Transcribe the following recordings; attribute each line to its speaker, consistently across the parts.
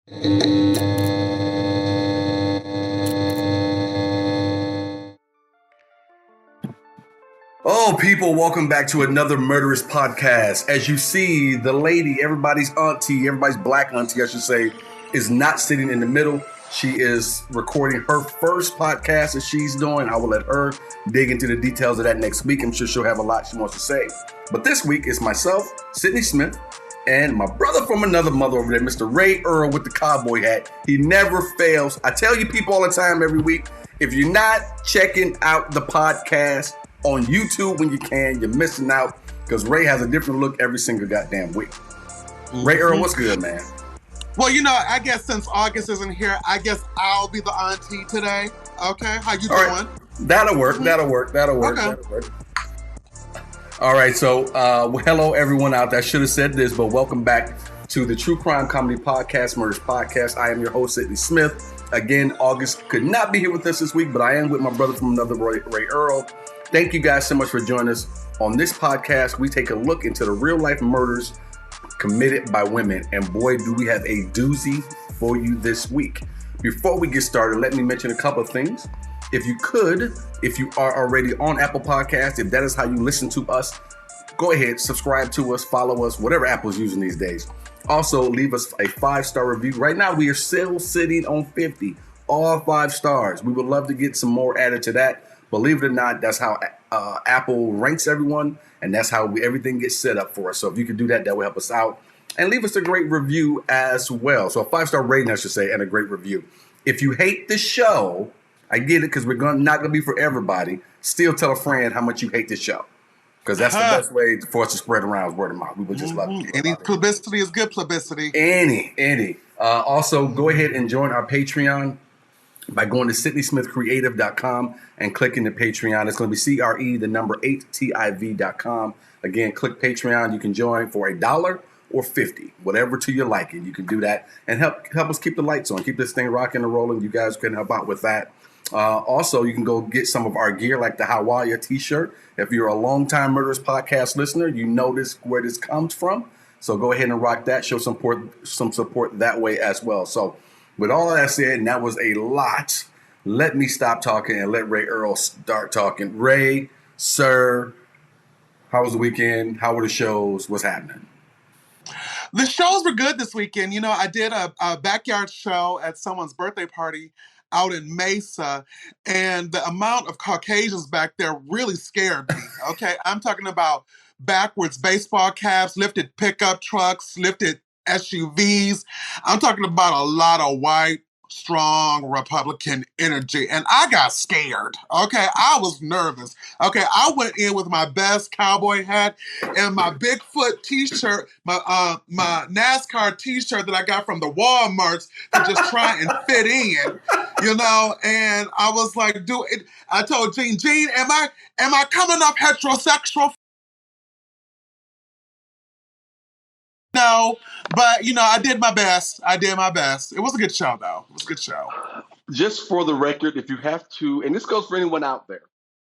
Speaker 1: Oh, people, welcome back to another Murderous podcast. As you see, the lady, everybody's auntie, everybody's black auntie, I should say, is not sitting in the middle. She is recording her first podcast that she's doing. I will let her dig into the details of that next week. I'm sure she'll have a lot she wants to say. But this week is myself, Sidney Smith, and my brother from another mother over there, Mr. Ray Earl with the cowboy hat. He never fails. I tell you people all the time every week, if you're not checking out the podcast on YouTube when you can, you're missing out, because Ray has a different look every single goddamn week. Ray Earl, what's good, man?
Speaker 2: Well, you know, I guess since August isn't here, I guess I'll be the auntie today. Okay, how you doing?
Speaker 1: Right. That'll work. That'll work. Okay. All right, so hello everyone out there. I should have said this, but welcome back to the True Crime Comedy Podcast, Murders Podcast. I am your host, Sidney Smith. Again, August could not be here with us this week, but I am with my brother from another, Ray Earl. Thank you guys so much for joining us. On this podcast, we take a look into the real life murders committed by women. And boy, do we have a doozy for you this week. Before we get started, let me mention a couple of things. If you are already on Apple Podcasts, if that is how you listen to us, go ahead, subscribe to us, follow us, whatever Apple's using these days. Also, leave us a 5-star review. Right now, we are still sitting on 50, all 5 stars. We would love to get some more added to that. Believe it or not, that's how Apple ranks everyone, and that's how everything gets set up for us. So if you can do that, that will help us out. And leave us a great review as well. So a 5-star rating, I should say, and a great review. If you hate the show, I get it, because we're not going to be for everybody. Still tell a friend how much you hate the show, because that's the best way for us to spread around, is word of mouth. We would just love it.
Speaker 2: Any publicity is good publicity.
Speaker 1: Any. Also, go ahead and join our Patreon by going to SidneySmithCreative.com and clicking the Patreon. It's going to be CRE8TIV.com. Again, click Patreon. You can join for $1 or $50, whatever to your liking. You can do that and help us keep the lights on, keep this thing rocking and rolling. You guys can help out with that. Also, you can go get some of our gear, like the Hawaii t-shirt. If you're a longtime Murderous Podcast listener, you know where this comes from. So go ahead and rock that. Show some support that way as well. So with all of that said, and that was a lot, let me stop talking and let Ray Earl start talking. Ray, sir, how was the weekend? How were the shows? What's happening?
Speaker 2: The shows were good this weekend. You know, I did a backyard show at someone's birthday party out in Mesa, and the amount of Caucasians back there really scared me. Okay, I'm talking about backwards baseball caps, lifted pickup trucks, lifted SUVs. I'm talking about a lot of white, strong Republican energy. And I got scared. Okay, I was nervous. Okay, I went in with my best cowboy hat and my Bigfoot t-shirt, my NASCAR t-shirt that I got from the Walmarts to just try and fit in, you know. And I was like, I told Gene, am I coming up heterosexual? No, but, you know, I did my best. It was a good show, though. It was a good show.
Speaker 3: Just for the record, if you have to, and this goes for anyone out there,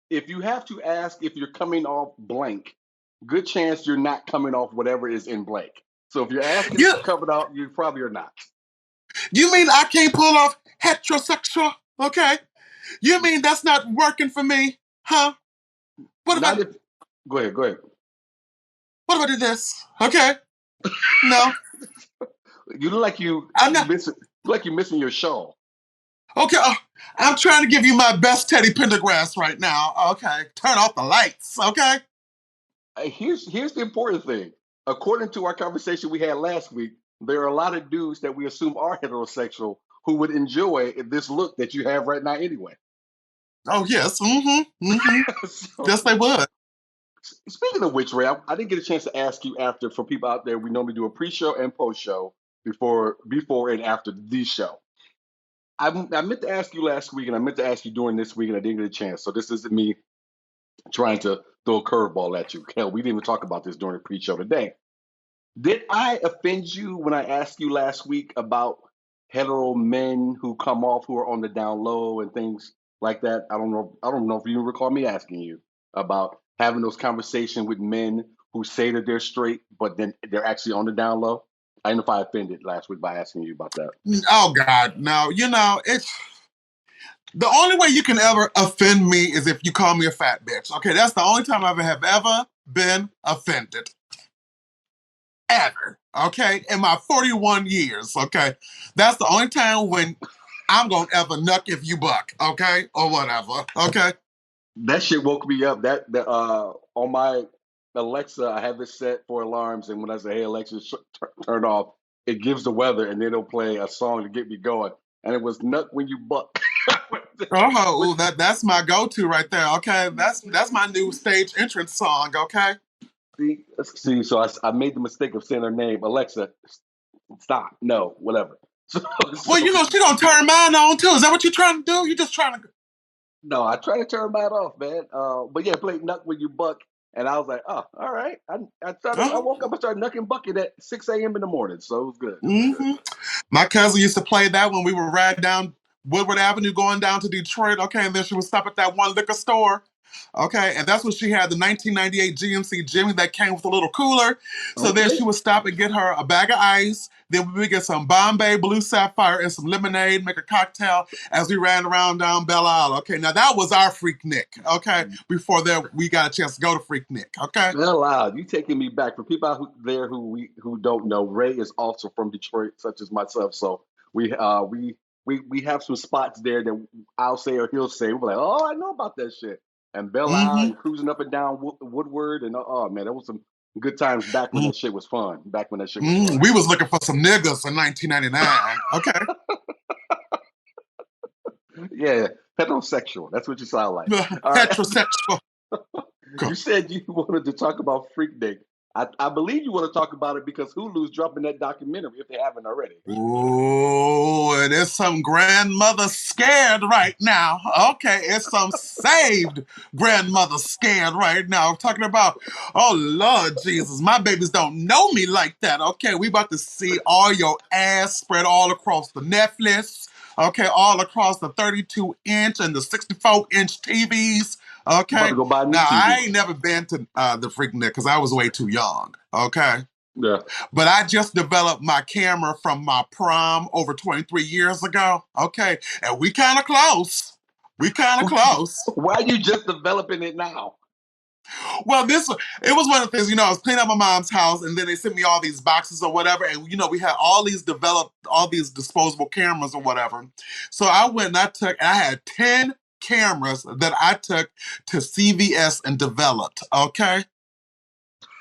Speaker 3: if you have to ask if you're coming off blank, good chance you're not coming off whatever is in blank. So if you're asking if you're coming off, you probably are not.
Speaker 2: You mean I can't pull off heterosexual? Okay. You mean that's not working for me? Huh?
Speaker 3: Go ahead.
Speaker 2: What if I did this? Okay. No.
Speaker 3: You look like you're missing your show.
Speaker 2: Okay, I'm trying to give you my best Teddy Pendergrass right now. Okay, turn off the lights. Okay.
Speaker 3: Here's the important thing. According to our conversation we had last week, there are a lot of dudes that we assume are heterosexual who would enjoy this look that you have right now anyway.
Speaker 2: Oh yes. So, yes, they would.
Speaker 3: Speaking of which, Ray, I didn't get a chance to ask you after. For people out there, we normally do a pre-show and post-show before and after the show. I meant to ask you last week, and I meant to ask you during this week, and I didn't get a chance. So this isn't me trying to throw a curveball at you. Hell, we didn't even talk about this during the pre-show today. Did I offend you when I asked you last week about hetero men who come off, who are on the down low and things like that? I don't know if you recall me asking you about having those conversations with men who say that they're straight, but then they're actually on the down low. I don't know if I offended last week by asking you about that.
Speaker 2: Oh God, no. It's the only way you can ever offend me is if you call me a fat bitch. Okay, that's the only time I have ever been offended. Ever. Okay, in my 41 years. Okay, that's the only time when I'm gonna ever nuck if you buck. Okay, or whatever. Okay.
Speaker 3: That shit woke me up. That on my Alexa, I have it set for alarms, and when I say, "Hey Alexa, turn off," it gives the weather, and then it'll play a song to get me going. And it was "Nut When You Buck."
Speaker 2: Oh, that's my go-to right there. Okay, that's my new stage entrance song. Okay.
Speaker 3: See, so I made the mistake of saying her name. Alexa, stop. No, whatever.
Speaker 2: Well, she gonna turn mine on too. Is that what you're trying to do? You just trying to?
Speaker 3: No, I try to turn mine off, man. But yeah, play "Nut When You Buck," and I was like, "Oh, all right." I woke up and started knucking bucket at 6 a.m. in the morning, so it was good.
Speaker 2: My cousin used to play that when we were riding down Woodward Avenue going down to Detroit. Okay, and then she would stop at that one liquor store. Okay, and that's when she had the 1998 GMC Jimmy that came with a little cooler. So then she would stop and get her a bag of ice. Then we would get some Bombay Blue Sapphire and some lemonade, make a cocktail as we ran around down Belle Isle. Okay, now that was our Freaknik. Okay, before that we got a chance to go to Freaknik. Okay.
Speaker 3: Belle Isle, you taking me back. For people out there who don't know, Ray is also from Detroit, such as myself. So we have some spots there that I'll say or he'll say. We're like, oh, I know about that shit. And Belle Isle and cruising up and down Woodward, and oh man, that was some good times back when that shit was fun. Back when that shit was fun.
Speaker 2: We was looking for some niggas in 1999. Okay.
Speaker 3: Yeah, heterosexual. That's what you sound like.
Speaker 2: Heterosexual.
Speaker 3: You said you wanted to talk about Freaknik. I believe you want to talk about it because Hulu's dropping that documentary if they haven't already.
Speaker 2: Oh, and there's some grandmother scared right now. Okay, it's some saved grandmother scared right now. I'm talking about, oh Lord Jesus, my babies don't know me like that. Okay, we about to see all your ass spread all across the Netflix. Okay, all across the 32-inch and the 64-inch TVs. Okay.
Speaker 3: I'm about to go buy a new
Speaker 2: now,
Speaker 3: TV.
Speaker 2: I ain't never been to the Freaknik because I was way too young. Okay.
Speaker 3: Yeah.
Speaker 2: But I just developed my camera from my prom over 23 years ago. Okay. And we kind of close.
Speaker 3: Why are you just developing it now?
Speaker 2: Well, it was one of the things, I was cleaning up my mom's house and then they sent me all these boxes or whatever. And, we had all these disposable cameras or whatever. So I went and I had 10 cameras that I took to CVS and developed. Okay.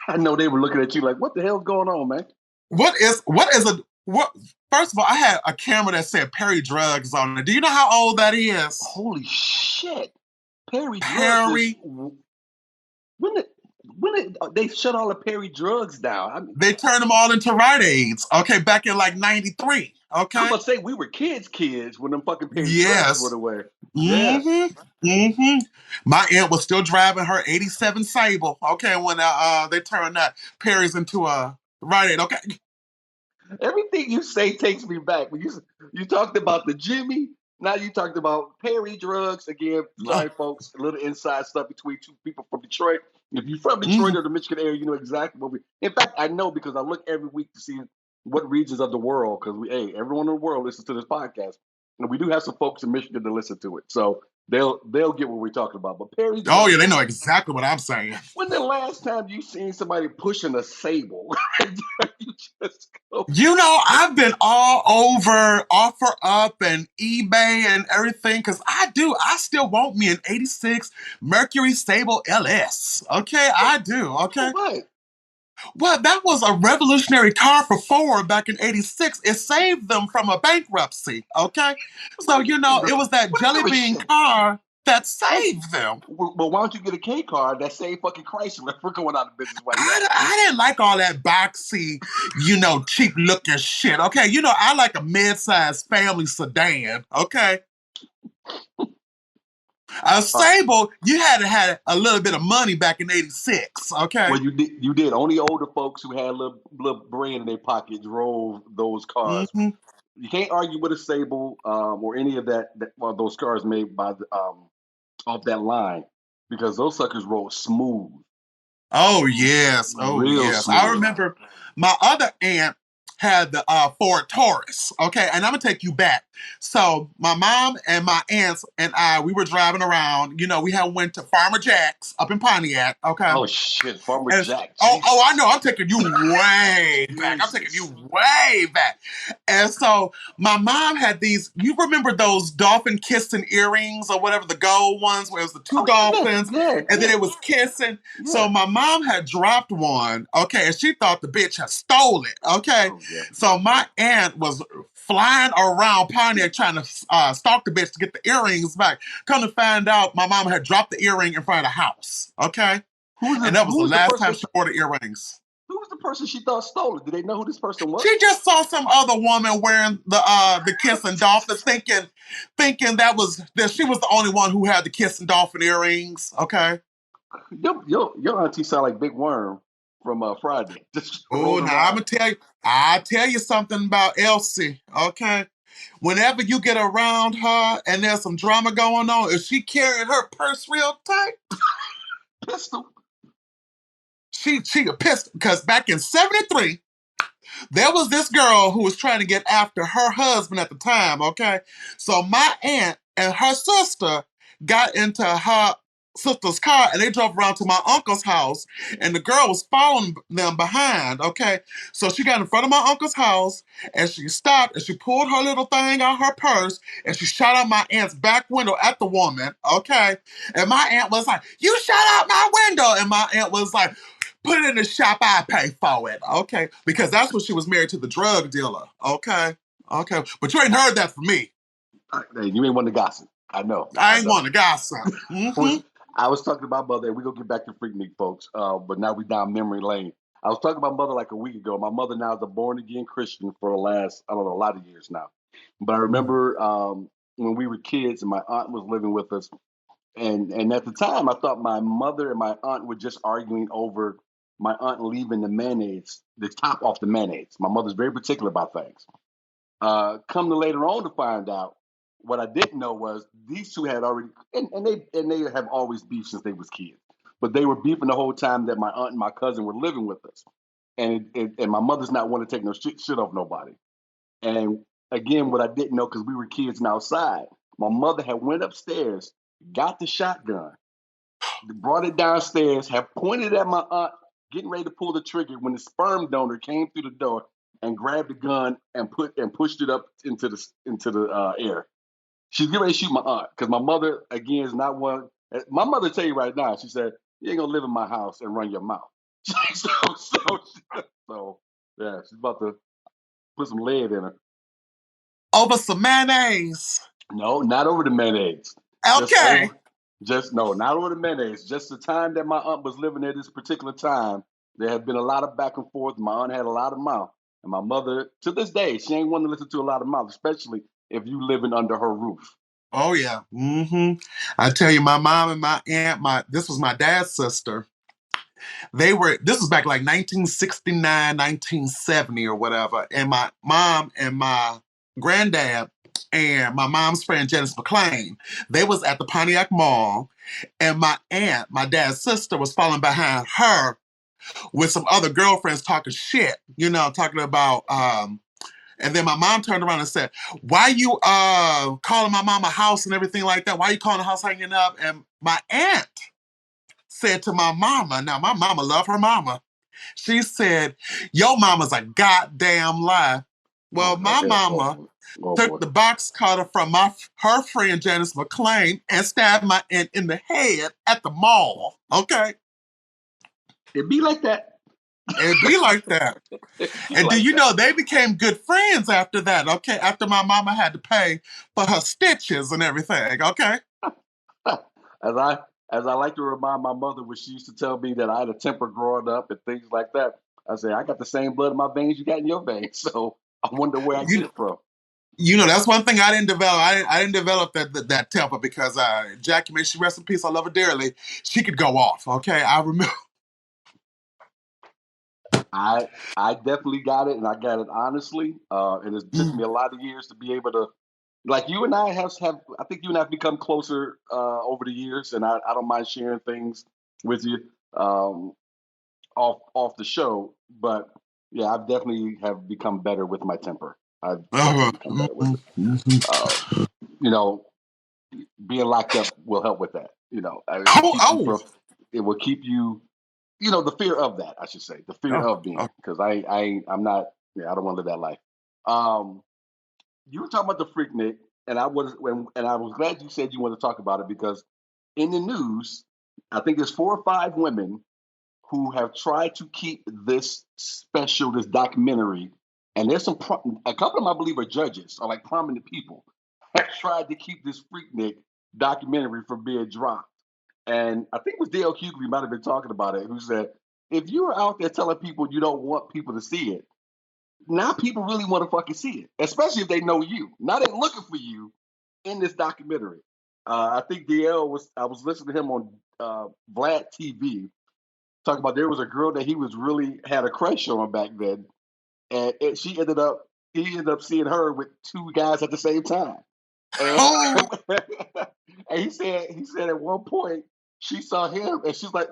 Speaker 3: I know they were looking at you like, what the hell's going on, man?
Speaker 2: First of all, I had a camera that said Perry Drugs on it. Do you know how old that is?
Speaker 3: Holy shit. Perry Drugs. When they shut all the Perry Drugs down?
Speaker 2: They turned them all into Rite Aids. Okay, back in like 93. Okay.
Speaker 3: I'm gonna say we were kids when them fucking Perry Drugs went away.
Speaker 2: My aunt was still driving her 87 Sable. Okay, when they turned that Perry's into a Rite Aid. Okay.
Speaker 3: Everything you say takes me back. When you talked about the Jimmy, now you talked about Perry Drugs. Again, sorry folks, a little inside stuff between two people from Detroit. If you're from Detroit or the Michigan area, you know exactly what in fact, I know because I look every week to see what regions of the world, because everyone in the world listens to this podcast. And we do have some folks in Michigan to listen to it. So they'll get what we're talking about. But Perry Drugs,
Speaker 2: oh yeah, they know exactly what I'm saying.
Speaker 3: When the last time you seen somebody pushing a Sable?
Speaker 2: I've been all over OfferUp and eBay and everything because I still want me an 86 Mercury Sable LS. Okay, I do. Okay.
Speaker 3: What?
Speaker 2: Well, that was a revolutionary car for Ford back in 86. It saved them from a bankruptcy. Okay. So, it was that jelly bean car that saved them.
Speaker 3: Well, why don't you get a K car that saved fucking Chrysler for going out of business?
Speaker 2: I didn't like all that boxy, cheap looking shit. Okay, I like a mid-sized family sedan. Okay. A Sable, you had to have a little bit of money back in 86. Okay.
Speaker 3: Well, you did. Only older folks who had a little brain in their pocket drove those cars. You can't argue with a Sable or any of those cars made by off that line, because those suckers roll smooth.
Speaker 2: Oh yes,
Speaker 3: Real
Speaker 2: yes.
Speaker 3: smooth.
Speaker 2: I remember my other aunt had the Ford Taurus. Okay, and I'm gonna take you back. So my mom and my aunts and I, we were driving around. You know, we had went to Farmer Jack's up in Pontiac. Okay.
Speaker 3: Oh shit, Farmer
Speaker 2: And
Speaker 3: Jack.
Speaker 2: I know. I'm taking you way back. I'm taking you way back. And so my mom had these. You remember those dolphin kissing earrings or whatever, the gold ones, where it was the two dolphins, and then it was kissing.
Speaker 3: Yeah.
Speaker 2: So my mom had dropped one. Okay, and she thought the bitch had stole it. Okay, so my aunt was flying around Pontiac trying to stalk the bitch to get the earrings back. Come to find out, my mom had dropped the earring in front of the house. Okay. And that was the last time she wore the earrings.
Speaker 3: Who was the person she thought stole it? Did they know who this person was?
Speaker 2: She just saw some other woman wearing the kissing dolphin, thinking that she was the only one who had the kissing dolphin earrings. Okay.
Speaker 3: Your auntie sound like Big Worm from Friday.
Speaker 2: Oh, now I'm gonna tell you something about Elsie. Okay. Whenever you get around her and there's some drama going on, if she carrying her purse real tight,
Speaker 3: pistol.
Speaker 2: She a pistol, because back in 73, there was this girl who was trying to get after her husband at the time, okay? So my aunt and her sister got into her sister's car and they drove around to my uncle's house and the girl was following them behind, okay? So she got in front of my uncle's house and she stopped and she pulled her little thing out of her purse and she shot out my aunt's back window at the woman, okay? And my aunt was like, "You shot out my window!" And my aunt was like, "Put it in the shop, I pay for it." Okay. Because that's when she was married to the drug dealer. Okay. Okay. But you ain't heard that from me.
Speaker 3: Hey, you ain't want to gossip. I know.
Speaker 2: I ain't want to gossip.
Speaker 3: I was talking about mother, and we're going to get back to Freak Meat, folks. But now we down memory lane. I was talking about mother like a week ago. My mother now is a born-again Christian for the last, I don't know, a lot of years now. But I remember when we were kids and my aunt was living with us. And at the time, I thought my mother and my aunt were just arguing over my aunt leaving the top off the mayonnaise. My mother's very particular about things. Come to later on to find out, what I didn't know was these two had already, and they have always beefed since they was kids. But they were beefing the whole time that my aunt and my cousin were living with us. And my mother's not one to take no shit off nobody. And again, what I didn't know, because we were kids and outside, my mother had went upstairs, got the shotgun, brought it downstairs, had pointed at my aunt, getting ready to pull the trigger when the sperm donor came through the door and grabbed the gun and pushed it up into the air. She's getting ready to shoot my aunt because my mother, again, is not one. My mother tell you right now, she said, "You ain't gonna live in my house and run your mouth." so yeah, she's about to put some lead in her.
Speaker 2: Over some mayonnaise.
Speaker 3: No, not over the mayonnaise.
Speaker 2: Okay.
Speaker 3: Not over the mayonnaise. Just the time that my aunt was living there, this particular time, there had been a lot of back and forth. My aunt had a lot of mouth. And my mother, to this day, she ain't one to listen to a lot of mouth, especially if you living under her roof.
Speaker 2: Oh, yeah. I tell you, my mom and my aunt, this was my dad's sister. This was back like 1969, 1970 or whatever. And my mom and my granddad and my mom's friend, Janice McLean, they was at the Pontiac Mall. And my aunt, my dad's sister, was following behind her with some other girlfriends talking shit, talking about, and then my mom turned around and said, "Why you calling my mama house and everything like that? Why you calling the house hanging up?" And my aunt said to my mama, now my mama loved her mama. She said, "Your mama's a goddamn lie." Well, my mama took the box cutter from her friend Janice McLean and stabbed my aunt in the head at the mall. Okay?
Speaker 3: It be like that.
Speaker 2: It'd be like that. And do you know they became good friends after that, okay? After my mama had to pay for her stitches and everything, okay?
Speaker 3: As I like to remind my mother when she used to tell me that I had a temper growing up and things like that, I say, I got the same blood in my veins you got in your veins. So I wonder where I get it from.
Speaker 2: That's one thing I didn't develop. I didn't develop that temper because Jackie, may she rest in peace, I love her dearly. She could go off, okay? I remember.
Speaker 3: I definitely got it, and I got it honestly. And it took me a lot of years to be able to, like you and I have. I think you and I have become closer over the years, and I don't mind sharing things with you off the show. But I've definitely have become better with my temper. I've definitely become better with it. You know, being locked up will help with that. It will keep you
Speaker 2: Oh,
Speaker 3: from. It will keep you. The fear of that, I should say, the fear
Speaker 2: oh,
Speaker 3: of being,
Speaker 2: oh.
Speaker 3: because I'm not. Yeah, I don't want to live that life. Um, you were talking about the Freaknik, and I was glad you said you wanted to talk about it because in the news, I think there's 4 or 5 women who have tried to keep this this documentary, and there's a couple of them I believe are judges or like prominent people have tried to keep this Freaknik documentary from being dropped. And I think it was Dale Hughley might have been talking about it, who said, if you are out there telling people you don't want people to see it, now people really want to fucking see it, especially if they know you. Now they're looking for you in this documentary. I think I was listening to him on Vlad TV talking about there was a girl that he was really had a crush on back then, and he ended up seeing her with 2 guys at the same time. And,
Speaker 2: Oh,
Speaker 3: and he said at one point she saw him and she's like,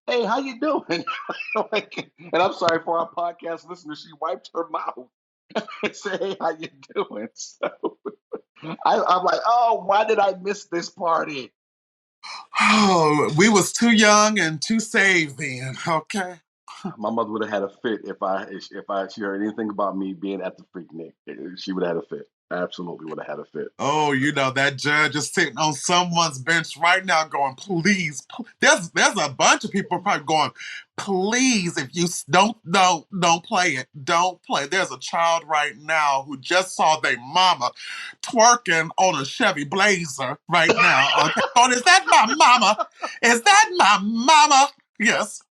Speaker 3: "Hey, how you doing?" And I'm sorry for our podcast listeners, she wiped her mouth and said, "Hey, how you doing?" So I'm like, "Oh, why did I miss this party?"
Speaker 2: oh, we was too young and too saved then. Okay.
Speaker 3: My mother would have had a fit if she heard anything about me being at the Freaknik. She would have had a fit. Absolutely would have had a fit.
Speaker 2: Oh, that judge is sitting on someone's bench right now going, please. There's a bunch of people probably going, please, if you don't play it. Don't play. There's a child right now who just saw their mama twerking on a Chevy Blazer right now. Okay. Going, is that my mama? Is that my mama? Yes.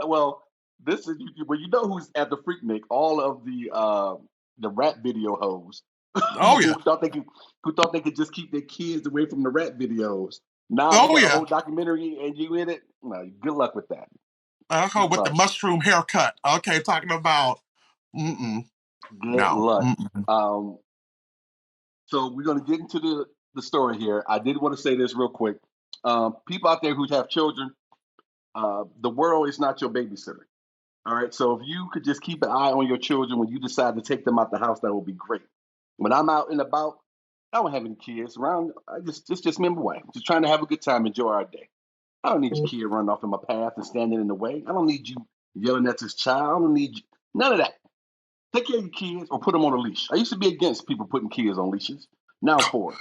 Speaker 3: Well, this is well, you know who's at the Freaknik? All of the rap video hoes
Speaker 2: Oh yeah.
Speaker 3: who thought they could just keep their kids away from the rap videos. Now they
Speaker 2: Oh
Speaker 3: got a
Speaker 2: yeah.
Speaker 3: whole documentary and you in it. No, good luck with that. Good
Speaker 2: With the
Speaker 3: luck.
Speaker 2: mushroom haircut. Okay, talking about
Speaker 3: Good
Speaker 2: no.
Speaker 3: luck. So we're gonna get into the story here. I did want to say this real quick. People out there who have children, the world is not your babysitter. All right. So if you could just keep an eye on your children when you decide to take them out the house, that would be great. When I'm out and about, I don't have any kids around. It's just me and my wife, just trying to have a good time, enjoy our day. I don't need your kid running off in my path and standing in the way. I don't need you yelling at this child. I don't need you, none of that. Take care of your kids or put them on a leash. I used to be against people putting kids on leashes. Now I'm for it.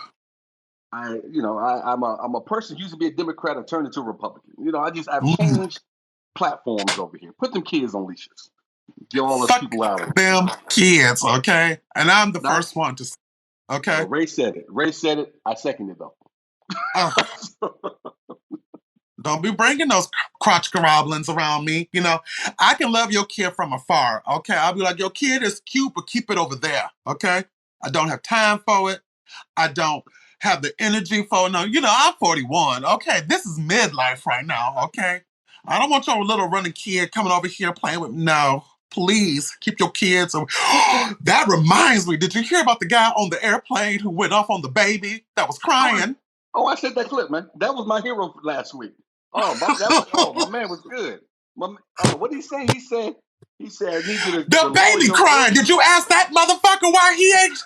Speaker 3: I'm a person who used to be a Democrat and turned into a Republican. I've changed platforms over here. Put them kids on leashes. Get all those
Speaker 2: Fuck
Speaker 3: people out.
Speaker 2: them kids, okay? And I'm the
Speaker 3: Not
Speaker 2: first one to,
Speaker 3: well,
Speaker 2: okay?
Speaker 3: Ray said it. Ray said it. I second it though.
Speaker 2: Oh, don't be bringing those crotch goblins around me. I can love your kid from afar, okay? I'll be like, your kid is cute, but keep it over there, okay? I don't have time for it. I don't have the energy for no. I'm 41. Okay, this is midlife right now. Okay, I don't want your little running kid coming over here playing with. No, please keep your kids. That reminds me. Did you hear about the guy on the airplane who went off on the baby that was crying?
Speaker 3: I said that clip, man. That was my hero last week. My man was good. What did he say? He said, I need you to
Speaker 2: The
Speaker 3: lower
Speaker 2: baby
Speaker 3: your
Speaker 2: crying.
Speaker 3: voice.
Speaker 2: Did you ask that motherfucker why he ain't?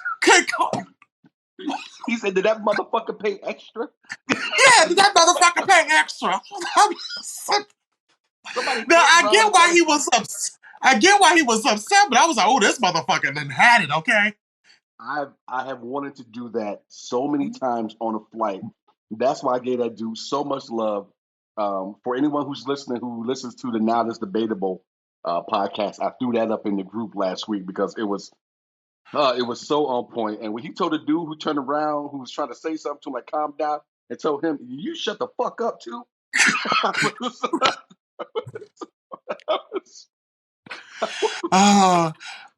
Speaker 3: He said, did that motherfucker pay extra?
Speaker 2: Yeah, did that motherfucker pay extra?
Speaker 3: Somebody
Speaker 2: Now
Speaker 3: floating around and trying to.
Speaker 2: I get why he was upset, but I was like, oh, this motherfucker done had it, okay?
Speaker 3: I have wanted to do that so many times on a flight. That's why I gave that dude so much love. For anyone who's listening, who listens to the Now That's Debatable podcast, I threw that up in the group last week because it was so on point. And when he told the dude who turned around, who was trying to say something to him, like calm down, and told him, "You shut the fuck up too."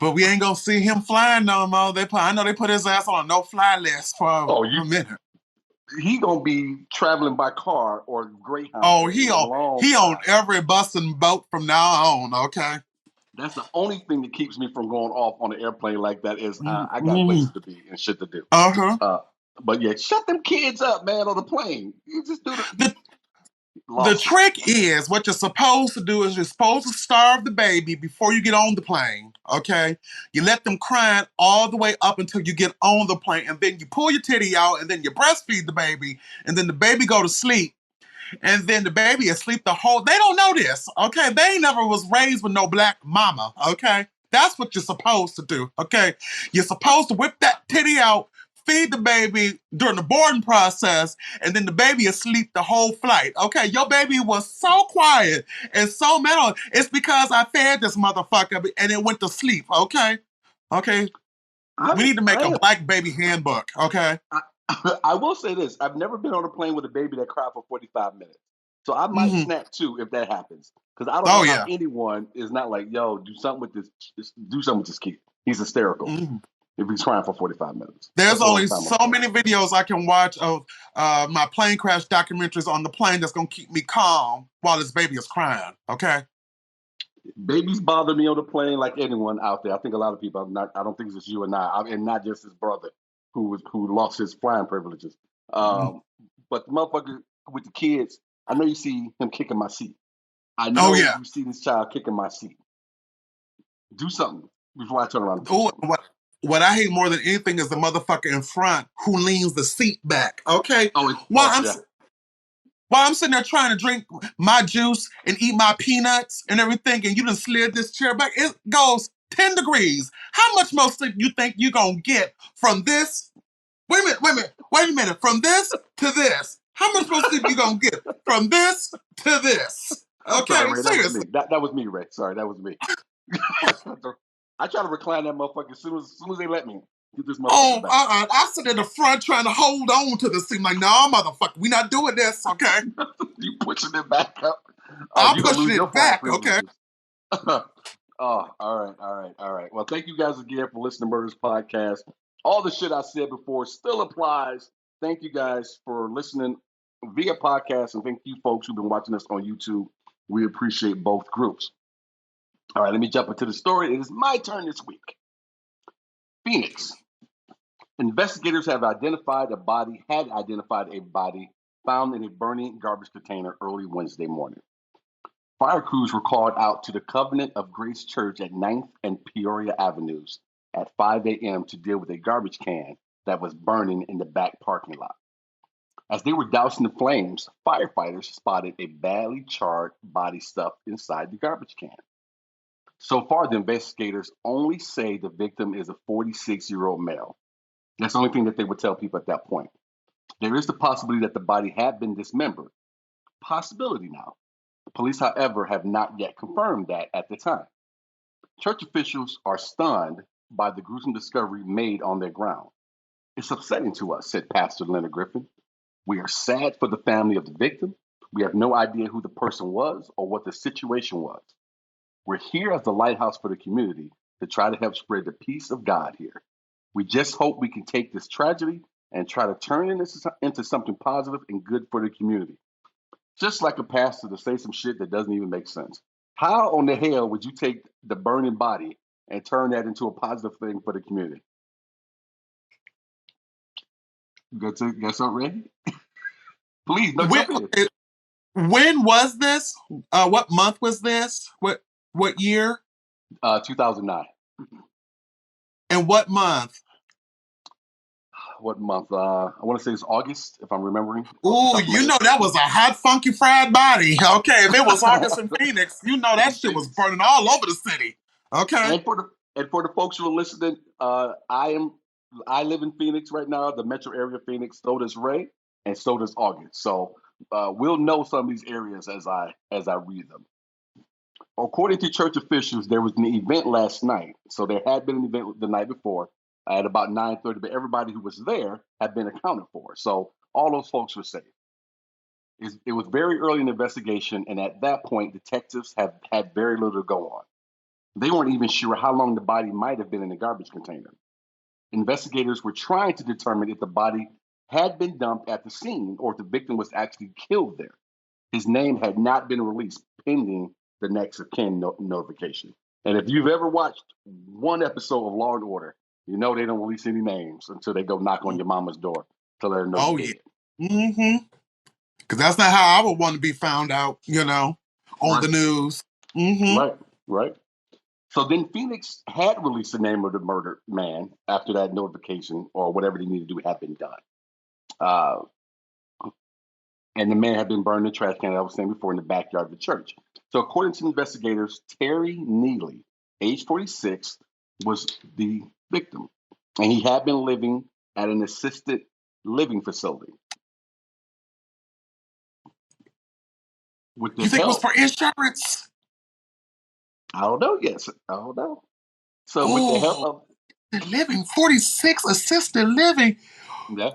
Speaker 2: But we ain't gonna see him flying no more. I know they put his ass on a no-fly list for a minute.
Speaker 3: He gonna be traveling by car or Greyhound.
Speaker 2: Oh, he on every bus and boat from now on. Okay.
Speaker 3: That's the only thing that keeps me from going off on an airplane like that is I got places to be and shit to do.
Speaker 2: Uh-huh.
Speaker 3: But yeah, shut them kids up, man, on the plane. You just do
Speaker 2: The trick is, what you're supposed to do is you're supposed to starve the baby before you get on the plane, okay? You let them crying all the way up until you get on the plane, and then you pull your titty out, and then you breastfeed the baby, and then the baby go to sleep, and then the baby is asleep the whole... They don't know this, okay? They never was raised with no black mama, okay? That's what you're supposed to do, okay? You're supposed to whip that titty out, feed the baby during the boarding process, and then the baby is asleep the whole flight, okay? Your baby was so quiet and so mellow. It's because I fed this motherfucker and it went to sleep, okay? Okay? We need to make a black baby handbook, okay?
Speaker 3: I will say this. I've never been on a plane with a baby that cried for 45 minutes. So I might snap too if that happens. Because I don't know how anyone is not like, yo, do something with this kid. He's hysterical if he's crying for 45 minutes.
Speaker 2: There's only so many videos I can watch of my plane crash documentaries on the plane that's going to keep me calm while this baby is crying, okay?
Speaker 3: Babies bother me on the plane like anyone out there. I think a lot of people, I don't think it's just you and and not just his brother who lost his flying privileges. But the motherfucker with the kids, I know you see him kicking my seat. I know you see this child kicking my seat. Do something before I turn around.
Speaker 2: What I hate more than anything is the motherfucker in front who leans the seat back, okay? While I'm sitting there trying to drink my juice and eat my peanuts and everything, and you done slid this chair back, it goes 10 degrees. How much more sleep you think you're going to get from this? Wait a minute. From this to this. How much more sleep you going to get from this to this? Okay,
Speaker 3: sorry, Ray,
Speaker 2: seriously.
Speaker 3: That was me, Ray. Sorry, that was me. I try to recline that motherfucker as soon as they let me. Get this motherfucker back.
Speaker 2: I sit in the front trying to hold on to the seat like, no, motherfucker, we not doing this, okay?
Speaker 3: You pushing it back up?
Speaker 2: I'm pushing it back, okay?
Speaker 3: All right. Well, thank you guys again for listening to Murder's Podcast. All the shit I said before still applies. Thank you guys for listening via podcast, and thank you folks who've been watching us on YouTube. We appreciate both groups. All right, let me jump into the story. It is my turn this week. Phoenix. Investigators had identified a body found in a burning garbage container early Wednesday morning. Fire crews were called out to the Covenant of Grace Church at 9th and Peoria Avenues at 5 a.m. to deal with a garbage can that was burning in the back parking lot. As they were dousing the flames, firefighters spotted a badly charred body stuffed inside the garbage can. So far, the investigators only say the victim is a 46-year-old male. That's the only thing that they would tell people at that point. There is the possibility that the body had been dismembered. Possibility now. The police, however, have not yet confirmed that at the time. Church officials are stunned by the gruesome discovery made on their ground. It's upsetting to us, said Pastor Leonard Griffin. We are sad for the family of the victim. We have no idea who the person was or what the situation was. We're here as the lighthouse for the community to try to help spread the peace of God here. We just hope we can take this tragedy and try to turn it into something positive and good for the community. Just like a pastor to say some shit that doesn't even make sense. How on the hell would you take the burning body and turn that into a positive thing for the community? You got something ready? Please, no.
Speaker 2: When was this? What month was this? What year?
Speaker 3: 2009.
Speaker 2: And what month?
Speaker 3: What month? I want to say it's August, if I'm remembering.
Speaker 2: Ooh, you know that was a hot, funky, fried body. Okay, if it was August in Phoenix, you know that shit was burning all over the city. Okay.
Speaker 3: And for the folks who are listening, I live in Phoenix right now, the metro area of Phoenix. So does Ray, and so does August. So we'll know some of these areas as I read them. According to church officials, there was an event last night. So there had been an event the night before at about 9:30, but everybody who was there had been accounted for. So all those folks were safe. It was very early in the investigation, and at that point, detectives had very little to go on. They weren't even sure how long the body might have been in the garbage container. Investigators were trying to determine if the body had been dumped at the scene or if the victim was actually killed there. His name had not been released pending the next of kin notification. And if you've ever watched one episode of Law and Order, you know they don't release any names until they go knock on your mama's door to let her know.
Speaker 2: Oh, yeah. Mm-hmm. Because that's not how I would want to be found out, on the news. Mm-hmm.
Speaker 3: Right. So then Phoenix had released the name of the murdered man after that notification or whatever they needed to do had been done. Uh, and the man had been burned in the trash can, I was saying before, in the backyard of the church. So according to investigators, Terry Neely, age 46, was the victim. And he had been living at an assisted living facility.
Speaker 2: You think it was for insurance?
Speaker 3: I don't know. Yes, I don't know. So with the help of
Speaker 2: living, 46 assisted living.
Speaker 3: Yeah.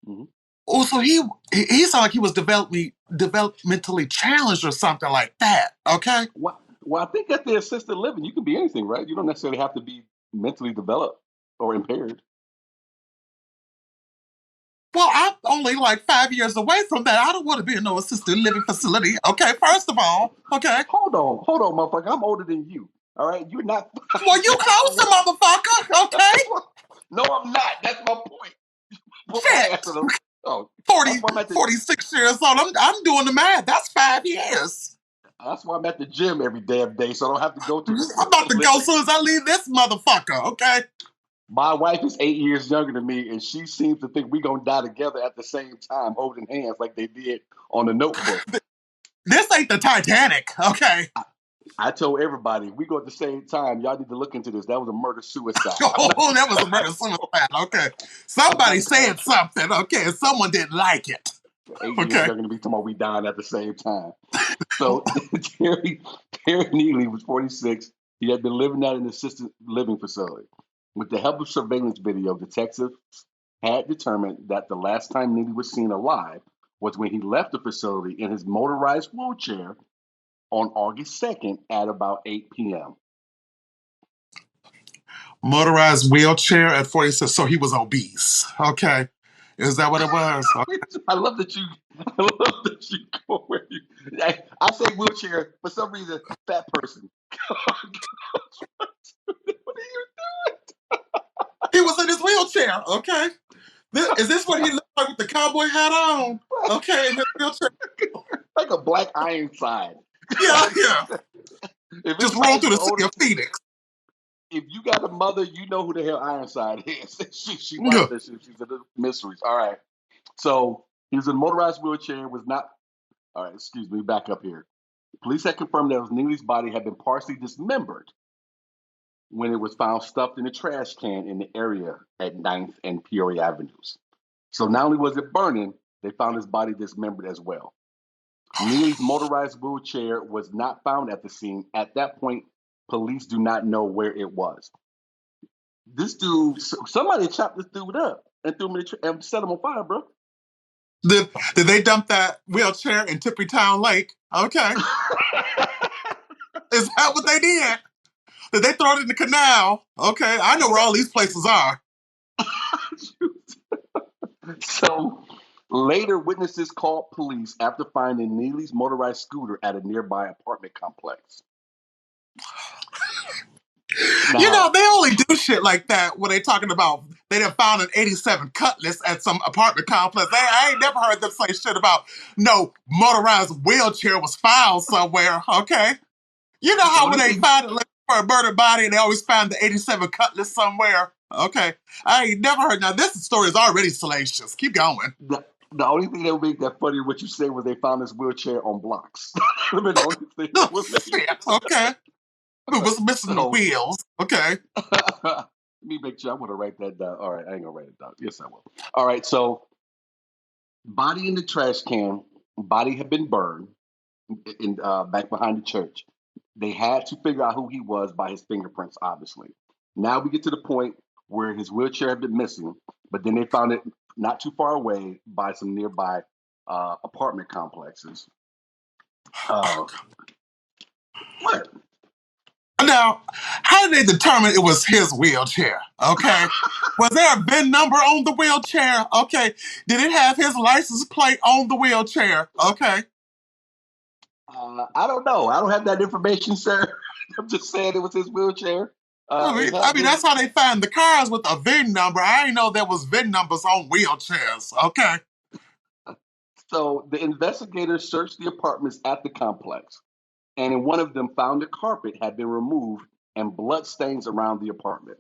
Speaker 3: Mm-hmm.
Speaker 2: Oh, so he sounded like he was developmentally challenged or something like that. Okay.
Speaker 3: Well, I think at the assisted living, you can be anything, right? You don't necessarily have to be mentally developed or impaired.
Speaker 2: Well, I'm only like 5 years away from that. I don't want to be in no assisted living facility. Okay, first of all, okay.
Speaker 3: Hold on, motherfucker. I'm older than you. All right, you're not.
Speaker 2: Well, you closer, motherfucker. Okay.
Speaker 3: No, I'm not. That's my point.
Speaker 2: Shit. 46 years old. I'm doing the math. That's 5 years.
Speaker 3: That's why I'm at the gym every damn day, so I don't have to go to the
Speaker 2: I'm about to go as soon as I leave this motherfucker, okay?
Speaker 3: My wife is 8 years younger than me, and she seems to think we're going to die together at the same time, holding hands like they did on The Notebook.
Speaker 2: This ain't the Titanic, okay?
Speaker 3: I told everybody, we go at the same time. Y'all need to look into this. That was a murder-suicide.
Speaker 2: Oh, that was a murder-suicide, okay. Somebody said something, okay, and someone didn't like it.
Speaker 3: 8 years younger than me, talking about we dying at the same time. So Terry Neely was 46. He had been living at an assisted living facility. With the help of surveillance video, detectives had determined that the last time Neely was seen alive was when he left the facility in his motorized wheelchair on August 2nd at about 8 p.m.
Speaker 2: Motorized wheelchair at 46, so he was obese. Okay. Is that what it was? Okay.
Speaker 3: I love that you go where you. I say wheelchair for some reason. Fat person. What are you doing?
Speaker 2: He was in his wheelchair. Okay. Is this what he looked like with the cowboy hat on? Okay, in his wheelchair.
Speaker 3: Like a black Ironside.
Speaker 2: Yeah. Just roll through the city of Phoenix.
Speaker 3: If you got a mother, you know who the hell Ironside is. She watched this. She's in the mysteries. All right. So he was in a motorized wheelchair. Was not. All right. Excuse me. Back up here. Police had confirmed that Neely's body had been partially dismembered when it was found stuffed in a trash can in the area at 9th and Peoria Avenues. So not only was it burning, they found his body dismembered as well. Neely's motorized wheelchair was not found at the scene. At that point, police do not know where it was. This dude, somebody chopped this dude up and threw him in and set him on fire, bro.
Speaker 2: Did they dump that wheelchair in Tippy Town Lake? Okay. Is that what they did? Did they throw it in the canal? Okay, I know where all these places are.
Speaker 3: So later, witnesses called police after finding Neely's motorized scooter at a nearby apartment complex.
Speaker 2: Now, they only do shit like that when they're talking about they done found an 87 Cutlass at some apartment complex. I ain't never heard them say shit about no motorized wheelchair was found somewhere, okay? You know how when they find it for a murdered body and they always find the 87 Cutlass somewhere? Okay. I ain't never heard. Now, this story is already salacious. Keep going.
Speaker 3: The only thing that would make that funny what you say was they found this wheelchair on blocks. The only thing that was
Speaker 2: okay. It was missing the wheels. Okay.
Speaker 3: Let me make sure. I want to write that down. All right. I ain't going to write it down. Yes, I will. All right. So, body in the trash can. Body had been burned in back behind the church. They had to figure out who he was by his fingerprints, obviously. Now we get to the point where his wheelchair had been missing, but then they found it not too far away by some nearby apartment complexes. What?
Speaker 2: Now, how did they determine it was his wheelchair? Okay. Was there a VIN number on the wheelchair? Okay. Did it have his license plate on the wheelchair? Okay.
Speaker 3: I don't know. I don't have that information, sir. I'm just saying it was his wheelchair.
Speaker 2: I mean, that's how they find the cars with a VIN number. I didn't know there was VIN numbers on wheelchairs. Okay.
Speaker 3: So the investigators searched the apartments at the complex, and in one of them found a carpet had been removed and blood stains around the apartment.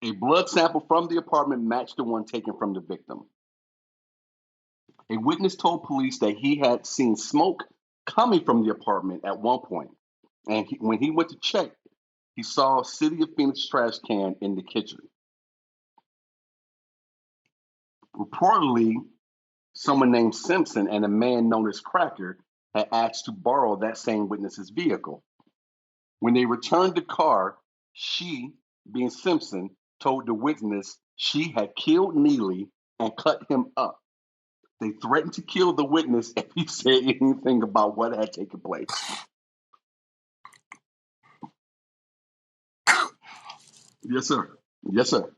Speaker 3: A blood sample from the apartment matched the one taken from the victim. A witness told police that he had seen smoke coming from the apartment at one point, and when he went to check, he saw a City of Phoenix trash can in the kitchen. Reportedly, someone named Simpson and a man known as Cracker had asked to borrow that same witness's vehicle. When they returned the car, she, being Simpson, told the witness she had killed Neely and cut him up. They threatened to kill the witness if he said anything about what had taken place. Yes, sir. Yes, sir.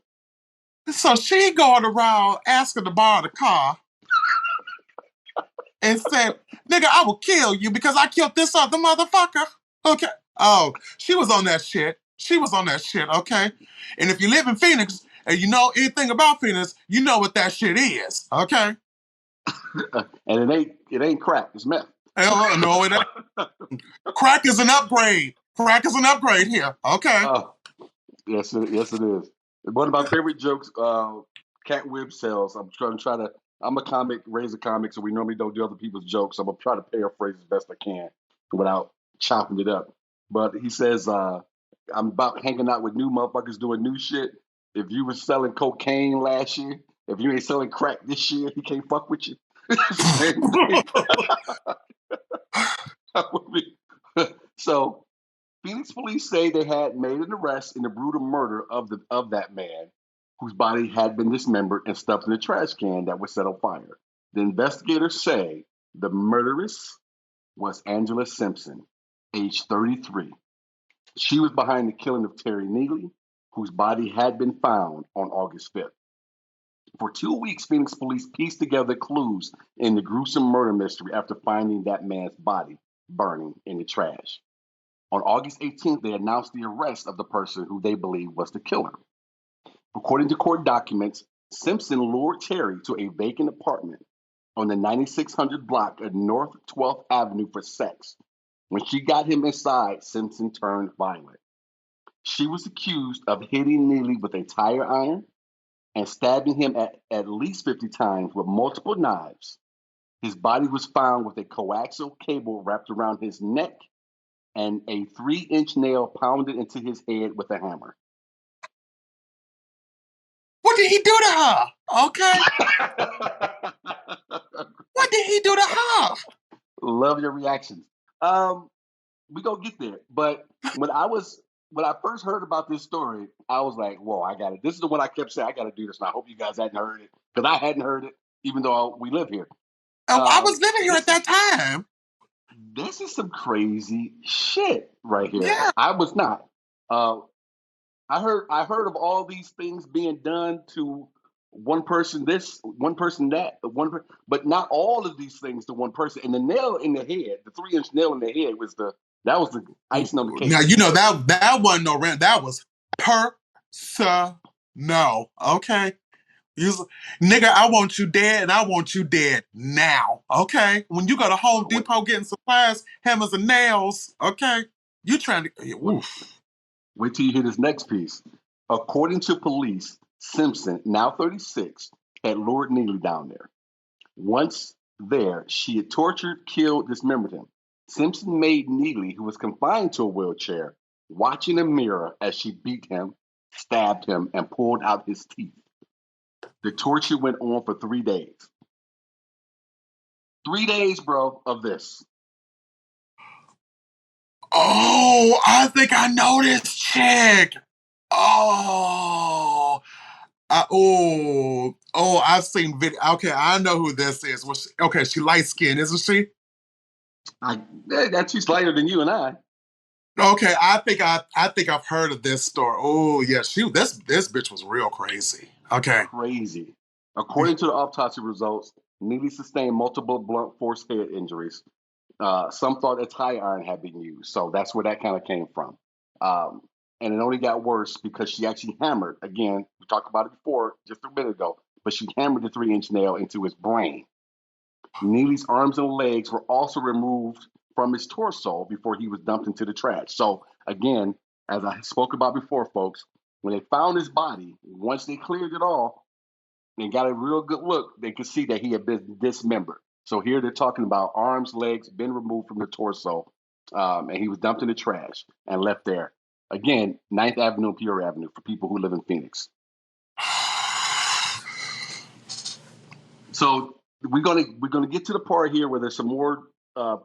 Speaker 2: So she going around asking to borrow the car and said, nigga, I will kill you because I killed this other motherfucker. Okay. Oh, she was on that shit. She was on that shit, okay? And if you live in Phoenix and you know anything about Phoenix, you know what that shit is, okay?
Speaker 3: And it ain't crack, it's meth.
Speaker 2: No, it ain't. Crack is an upgrade. Crack is an upgrade here, okay?
Speaker 3: Yes, it is. One of my favorite jokes, Cat Wib sells. I'm a comic, raise a comic, so we normally don't do other people's jokes. I'm gonna try to paraphrase as best I can without chopping it up. But he says, I'm about hanging out with new motherfuckers doing new shit. If you were selling cocaine last year, if you ain't selling crack this year, he can't fuck with you. So Phoenix police say they had made an arrest in the brutal murder of that man, whose body had been dismembered and stuffed in a trash can that was set on fire. The investigators say the murderess was Angela Simpson, age 33. She was behind the killing of Terry Neely, whose body had been found on August 5th. For 2 weeks, Phoenix police pieced together clues in the gruesome murder mystery after finding that man's body burning in the trash. On August 18th, they announced the arrest of the person who they believed was the killer. According to court documents, Simpson lured Terry to a vacant apartment on the 9600 block of North 12th Avenue for sex. When she got him inside, Simpson turned violent. She was accused of hitting Neely with a tire iron and stabbing him at least 50 times with multiple knives. His body was found with a coaxial cable wrapped around his neck and a 3-inch nail pounded into his head with a hammer.
Speaker 2: What did he do to her? Okay. What did he do to her?
Speaker 3: Love your reactions. We gonna get there. But when I first heard about this story, I was like, whoa, I got it. This is the one I kept saying, I gotta do this. And I hope you guys hadn't heard it. Because I hadn't heard it, even though we live here.
Speaker 2: I was living here at that time.
Speaker 3: This is some crazy shit right here.
Speaker 2: Yeah.
Speaker 3: I was not. I heard of all these things being done to one person this, one person that, but not all of these things to one person. And the nail in the head, the 3-inch nail in the head was the icing on the cake.
Speaker 2: Now you know that wasn't no rent. That was no. Okay. Nigga, I want you dead and I want you dead now. Okay. When you go to Home Depot getting supplies, hammers and nails, okay, you trying to oof.
Speaker 3: Wait till you hear this next piece. According to police, Simpson, now 36, had lured Neely down there. Once there, she had tortured, killed, dismembered him. Simpson made Neely, who was confined to a wheelchair, watch in a mirror as she beat him, stabbed him, and pulled out his teeth. The torture went on for 3 days. 3 days, bro, of this.
Speaker 2: Oh, I think I know this chick. Oh, I've seen video. Okay, I know who this is. Okay, she light skinned, isn't she?
Speaker 3: She's lighter than you and I.
Speaker 2: Okay, I think I've heard of this story. Oh yeah, this bitch was real crazy. Okay,
Speaker 3: crazy. According to the autopsy results, Neely sustained multiple blunt force head injuries. Some thought a tire iron had been used, so that's where that kind of came from. And it only got worse because she actually hammered. Again, we talked about it before, just a minute ago, but she hammered the 3-inch nail into his brain. Neely's arms and legs were also removed from his torso before he was dumped into the trash. So again, as I spoke about before, folks, when they found his body, once they cleared it all and got a real good look, they could see that he had been dismembered. So here they're talking about arms, legs, been removed from the torso, and he was dumped in the trash and left there. Again, 9th Avenue and Peoria Avenue for people who live in Phoenix. So we're gonna get to the part here where there's some more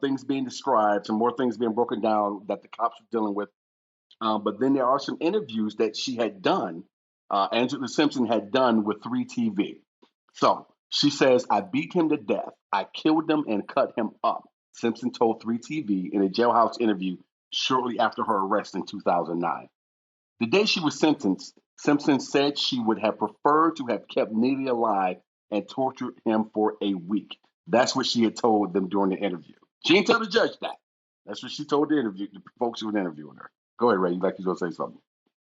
Speaker 3: things being described, some more things being broken down that the cops are dealing with. But then there are some interviews that she had done, Angela Simpson had done with 3TV. So she says, "I beat him to death. I killed him and cut him up," Simpson told 3TV in a jailhouse interview shortly after her arrest in 2009. The day she was sentenced, Simpson said she would have preferred to have kept Neely alive and tortured him for a week. That's what she had told them during the interview. She didn't tell the judge that. That's what she told the folks who were interviewing her. Go ahead, Ray. You like you gonna say something?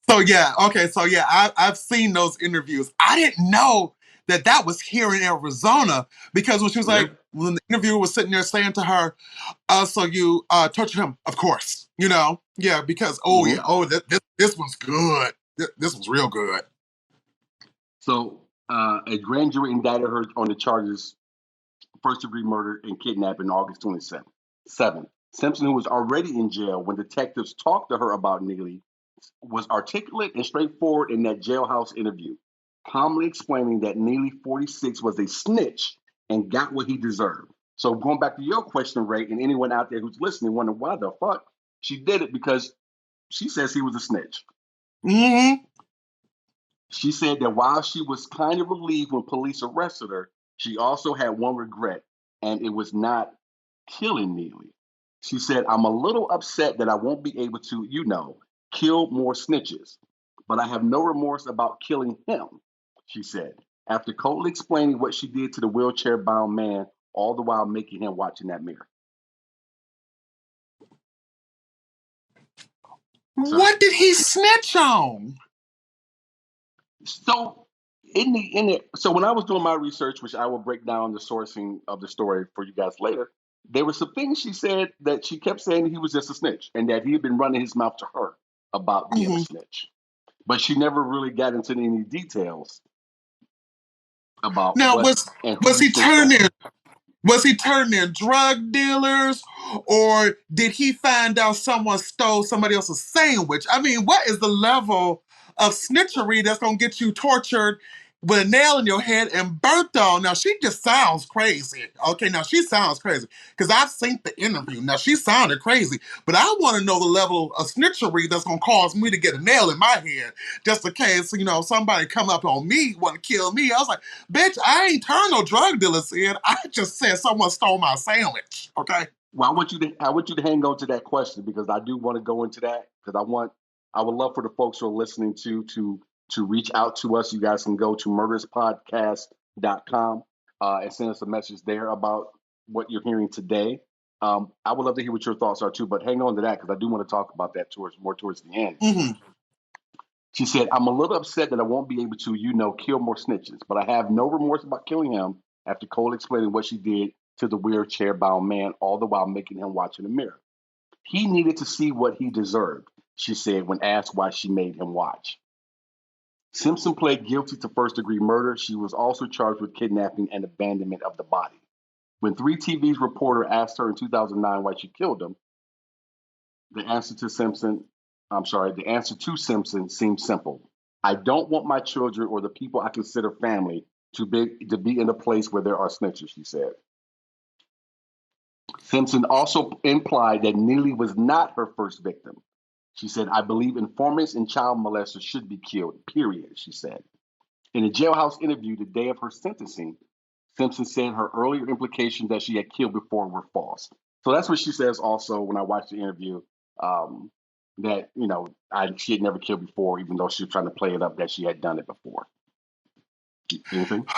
Speaker 2: So yeah, okay, so yeah, I've seen those interviews. I didn't know that was here in Arizona, because when she was like, when the interviewer was sitting there saying to her, so you tortured him, of course, yeah, because this one's good. This was real good.
Speaker 3: So a grand jury indicted her on the charges first-degree murder and kidnapping August 27th. Simpson, who was already in jail when detectives talked to her about Neely, was articulate and straightforward in that jailhouse interview, calmly explaining that Neely, 46, was a snitch and got what he deserved. So going back to your question, Ray, and anyone out there who's listening wondering why the fuck she did it, because she says he was a snitch.
Speaker 2: Mm-hmm.
Speaker 3: She said that while she was kind of relieved when police arrested her, she also had one regret, and it was not killing Neely. She said, "I'm a little upset that I won't be able to, kill more snitches, but I have no remorse about killing him," she said, after coldly explaining what she did to the wheelchair-bound man, all the while making him watch in that mirror.
Speaker 2: What did he snitch on?
Speaker 3: So so when I was doing my research, which I will break down the sourcing of the story for you guys later, there were some things she said that she kept saying he was just a snitch and that he had been running his mouth to her about being a snitch. But she never really got into any details about
Speaker 2: now
Speaker 3: was
Speaker 2: he turning in? Was he turning in drug dealers, or did he find out someone stole somebody else's sandwich? I mean, what is the level of snitchery that's gonna get you tortured with a nail in your head and burnt on? Now, she just sounds crazy. Okay, now she sounds crazy, because I've seen the interview. Now, she sounded crazy, but I want to know the level of snitchery that's gonna cause me to get a nail in my head, just in case, somebody come up on me, want to kill me. I was like, bitch, I ain't turned no drug dealers in. I just said someone stole my sandwich, okay?
Speaker 3: Well, I want you to hang on to that question, because I do want to go into that, because I would love for the folks who are listening to reach out to us. You guys can go to murderesspodcast.com and send us a message there about what you're hearing today. I would love to hear what your thoughts are too, but hang on to that, because I do want to talk about that towards the end.
Speaker 2: Mm-hmm.
Speaker 3: She said, "I'm a little upset that I won't be able to, kill more snitches, but I have no remorse about killing him," after Cole explaining what she did to the wheelchair-bound man, all the while making him watch in the mirror. "He needed to see what he deserved," she said when asked why she made him watch. Simpson pled guilty to first-degree murder. She was also charged with kidnapping and abandonment of the body. When 3TV's reporter asked her in 2009 why she killed him, the answer to Simpson seemed simple. "I don't want my children or the people I consider family to be in a place where there are snitches," she said. Simpson also implied that Neely was not her first victim. She said, "I believe informants and child molesters should be killed, period," she said. In a jailhouse interview the day of her sentencing, Simpson said her earlier implications that she had killed before were false. So that's what she says also when I watched the interview, that, she had never killed before, even though she was trying to play it up that she had done it before. Anything?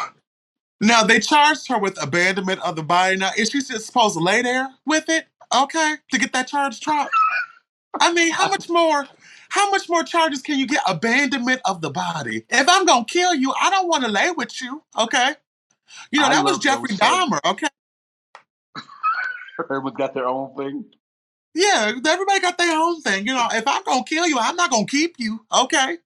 Speaker 2: Now, they charged her with abandonment of the body. Now, is she just supposed to lay there with it, okay, to get that charge dropped? I mean, how much more charges can you get? Abandonment of the body. If I'm going to kill you, I don't want to lay with you, okay? That was Jeffrey Dahmer, okay?
Speaker 3: Everyone's got their own thing.
Speaker 2: Yeah, everybody got their own thing. You know, if I'm gonna kill you, I'm not gonna keep you. Okay.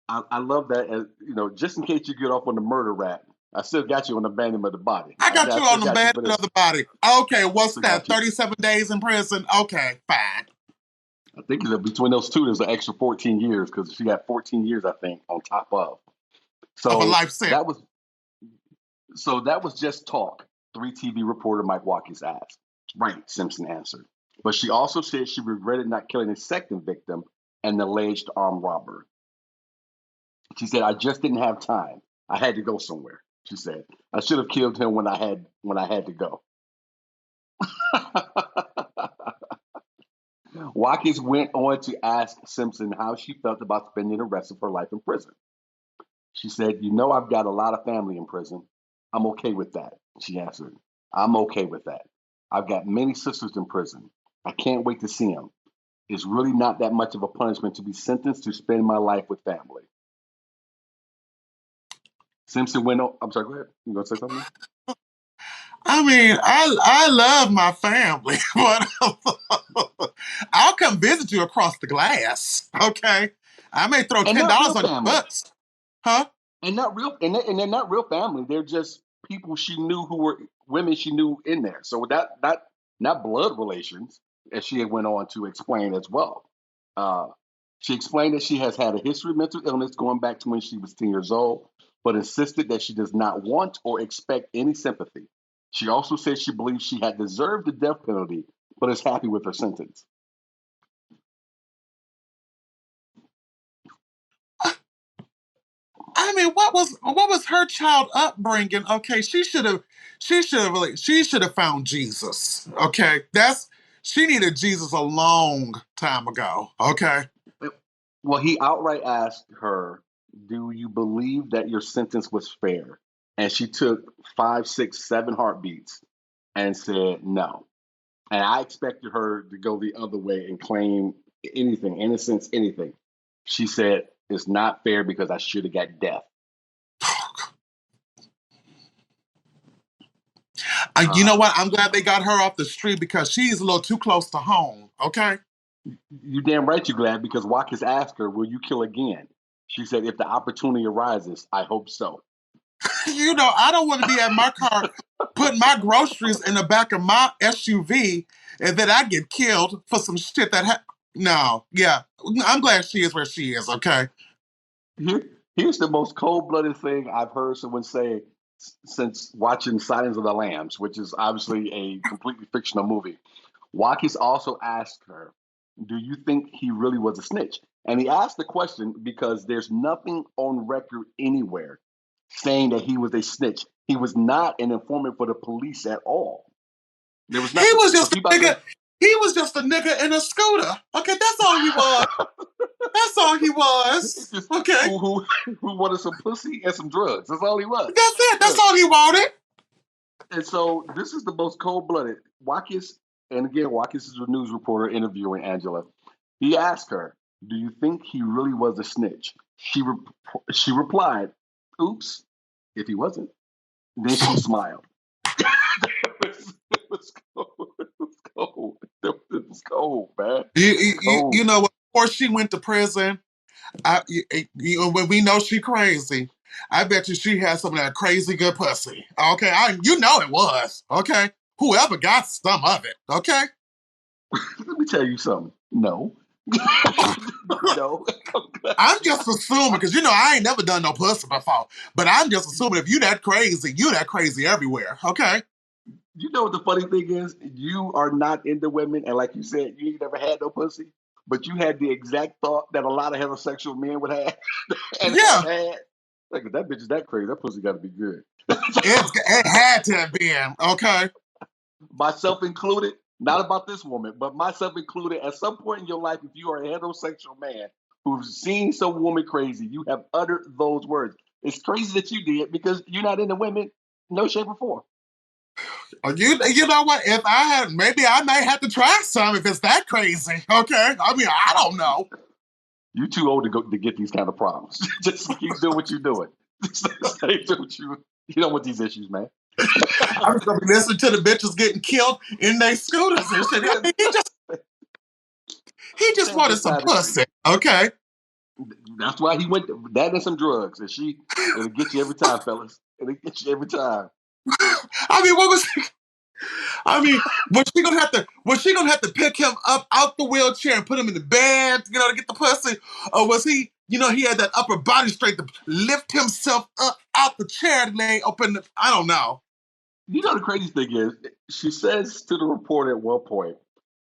Speaker 3: I love that. As just in case you get off on the murder rap, I still got you on the abandonment of the body.
Speaker 2: I got you on the bed of the body. Okay, what's that? 37 days in prison? Okay, fine.
Speaker 3: I think between those two, there's an extra 14 years because she got 14 years, I think, on top of. So
Speaker 2: of a life sentence.
Speaker 3: That was just talk. 3 TV reporter Mike Watkins asked. Right, Simpson answered. But she also said she regretted not killing a second victim, an alleged armed robber. She said, "I just didn't have time. I had to go somewhere." She said, "I should have killed him when I had to go." Watkins went on to ask Simpson how she felt about spending the rest of her life in prison. She said, "I've got a lot of family in prison. I'm okay with that," she answered. "I'm okay with that. I've got many sisters in prison. I can't wait to see them. It's really not that much of a punishment to be sentenced to spend my life with family." Simpson went on. I'm sorry, go ahead. You going to say something?
Speaker 2: I mean, I love my family, but I'll come visit you across the glass. Okay, I may throw $10 on your butts, huh?
Speaker 3: And not real, and they're not real family. They're just people she knew who were women she knew in there. So not blood relations, as she had went on to explain as well. She explained that she has had a history of mental illness going back to when she was 10 years old, but insisted that she does not want or expect any sympathy. She also said she believes she had deserved the death penalty, but is happy with her sentence.
Speaker 2: I mean, what was her child upbringing? Okay, she should have found Jesus. Okay, she needed Jesus a long time ago. Okay.
Speaker 3: Well, he outright asked her, "Do you believe that your sentence was fair?" And she took 5, 6, 7 heartbeats and said no. And I expected her to go the other way and claim anything, innocence, anything. She said, "It's not fair because I should have got death."
Speaker 2: You know what? I'm glad they got her off the street because she's a little too close to home. Okay.
Speaker 3: You damn right you're glad, because Watkins asked her, "Will you kill again?" She said, "If the opportunity arises, I hope so."
Speaker 2: I don't want to be at my car putting my groceries in the back of my SUV and then I get killed for some shit that No, yeah. I'm glad she is where she is, okay?
Speaker 3: Here's the most cold-blooded thing I've heard someone say since watching Silence of the Lambs, which is obviously a completely fictional movie. Watkins also asked her, "Do you think he really was a snitch?" And he asked the question because there's nothing on record anywhere saying that he was a snitch. He was not an informant for the police at all. There was nothing.
Speaker 2: He was just a nigga. He was just a nigga in a scooter. Okay, that's all he was. That's all he was. Okay.
Speaker 3: Who wanted some pussy and some drugs. That's all he was.
Speaker 2: That's it. That's all he wanted.
Speaker 3: And so this is the most cold-blooded. Watkins, and again, Watkins is a news reporter interviewing Angela. He asked her, "Do you think he really was a snitch?" She replied, "Oops, if he wasn't." Then she smiled. It was cold. It was cold. It was cold, man.
Speaker 2: You know what? Before she went to prison, when we know she crazy, I bet you she had some of that crazy good pussy. Okay, it was. Okay, whoever got some of it. Okay.
Speaker 3: Let me tell you something. No. No.
Speaker 2: I'm just assuming because I ain't never done no pussy before, but I'm just assuming if you that crazy everywhere. Okay.
Speaker 3: You know what the funny thing is? You are not into women, and like you said, you ain't never had no pussy, but you had the exact thought that a lot of heterosexual men would have. And
Speaker 2: yeah.
Speaker 3: Like, if that bitch is that crazy, that pussy got to be good.
Speaker 2: It had to have been, okay?
Speaker 3: Myself included, not about this woman, but myself included, at some point in your life, if you are a heterosexual man who's seen some woman crazy, you have uttered those words. It's crazy that you did because you're not into women, no shape or form.
Speaker 2: You know what? If I had, maybe I might have to try some if it's that crazy. Okay, I mean, I don't know.
Speaker 3: You're too old to get these kind of problems. Just keep doing what you're doing. Stay doing what you don't want these issues, man.
Speaker 2: I'm just gonna be listening to the bitches getting killed in their scooters and shit. He just wanted some pussy. Okay.
Speaker 3: That's why he went that and some drugs. And it'll get you every time, fellas. It'll get you every time.
Speaker 2: I mean, what was was she gonna have to pick him up out the wheelchair and put him in the bed, to get the pussy? Or was he, he had that upper body strength to lift himself up out the chair and lay open I don't know.
Speaker 3: The crazy thing is, she says to the reporter at one point,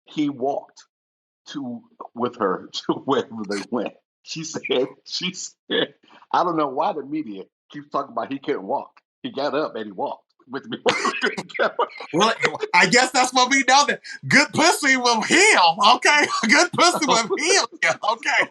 Speaker 3: he walked with her to wherever they went. She said, I don't know why the media keeps talking about he couldn't walk. He got up and he walked with me.
Speaker 2: Well, I guess that's what we know, that good pussy will heal, okay? Good pussy will heal you, okay?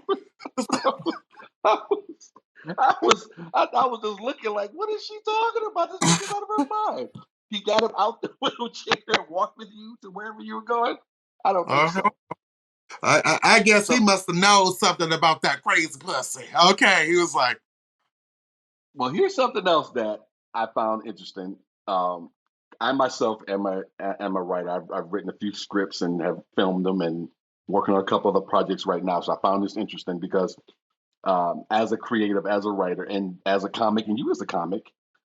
Speaker 3: I was just looking like, what is she talking about? This is out of her mind. He got him out the wheelchair and walked with you to wherever you were going? I don't think so.
Speaker 2: I guess he must have known something about that crazy pussy. Okay, he was like.
Speaker 3: Well, here's something else that I found interesting. I myself am a writer. I've written a few scripts and have filmed them and working on a couple other projects right now. So I found this interesting because as a creative, as a writer, and as a comic, and you as a comic,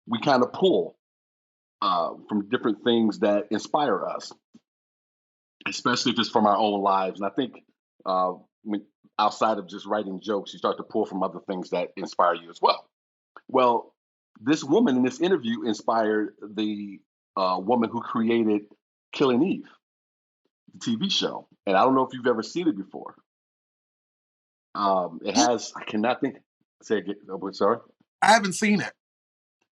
Speaker 3: we kind of pull from different things that inspire us, especially if it's from our own lives. And I think outside of just writing jokes, you start to pull from other things that inspire you as well. Well, this woman in this interview inspired the woman who created Killing Eve, the TV show. And I don't know if you've ever seen it before. It has, I cannot think, say again, sorry?
Speaker 2: I haven't seen it.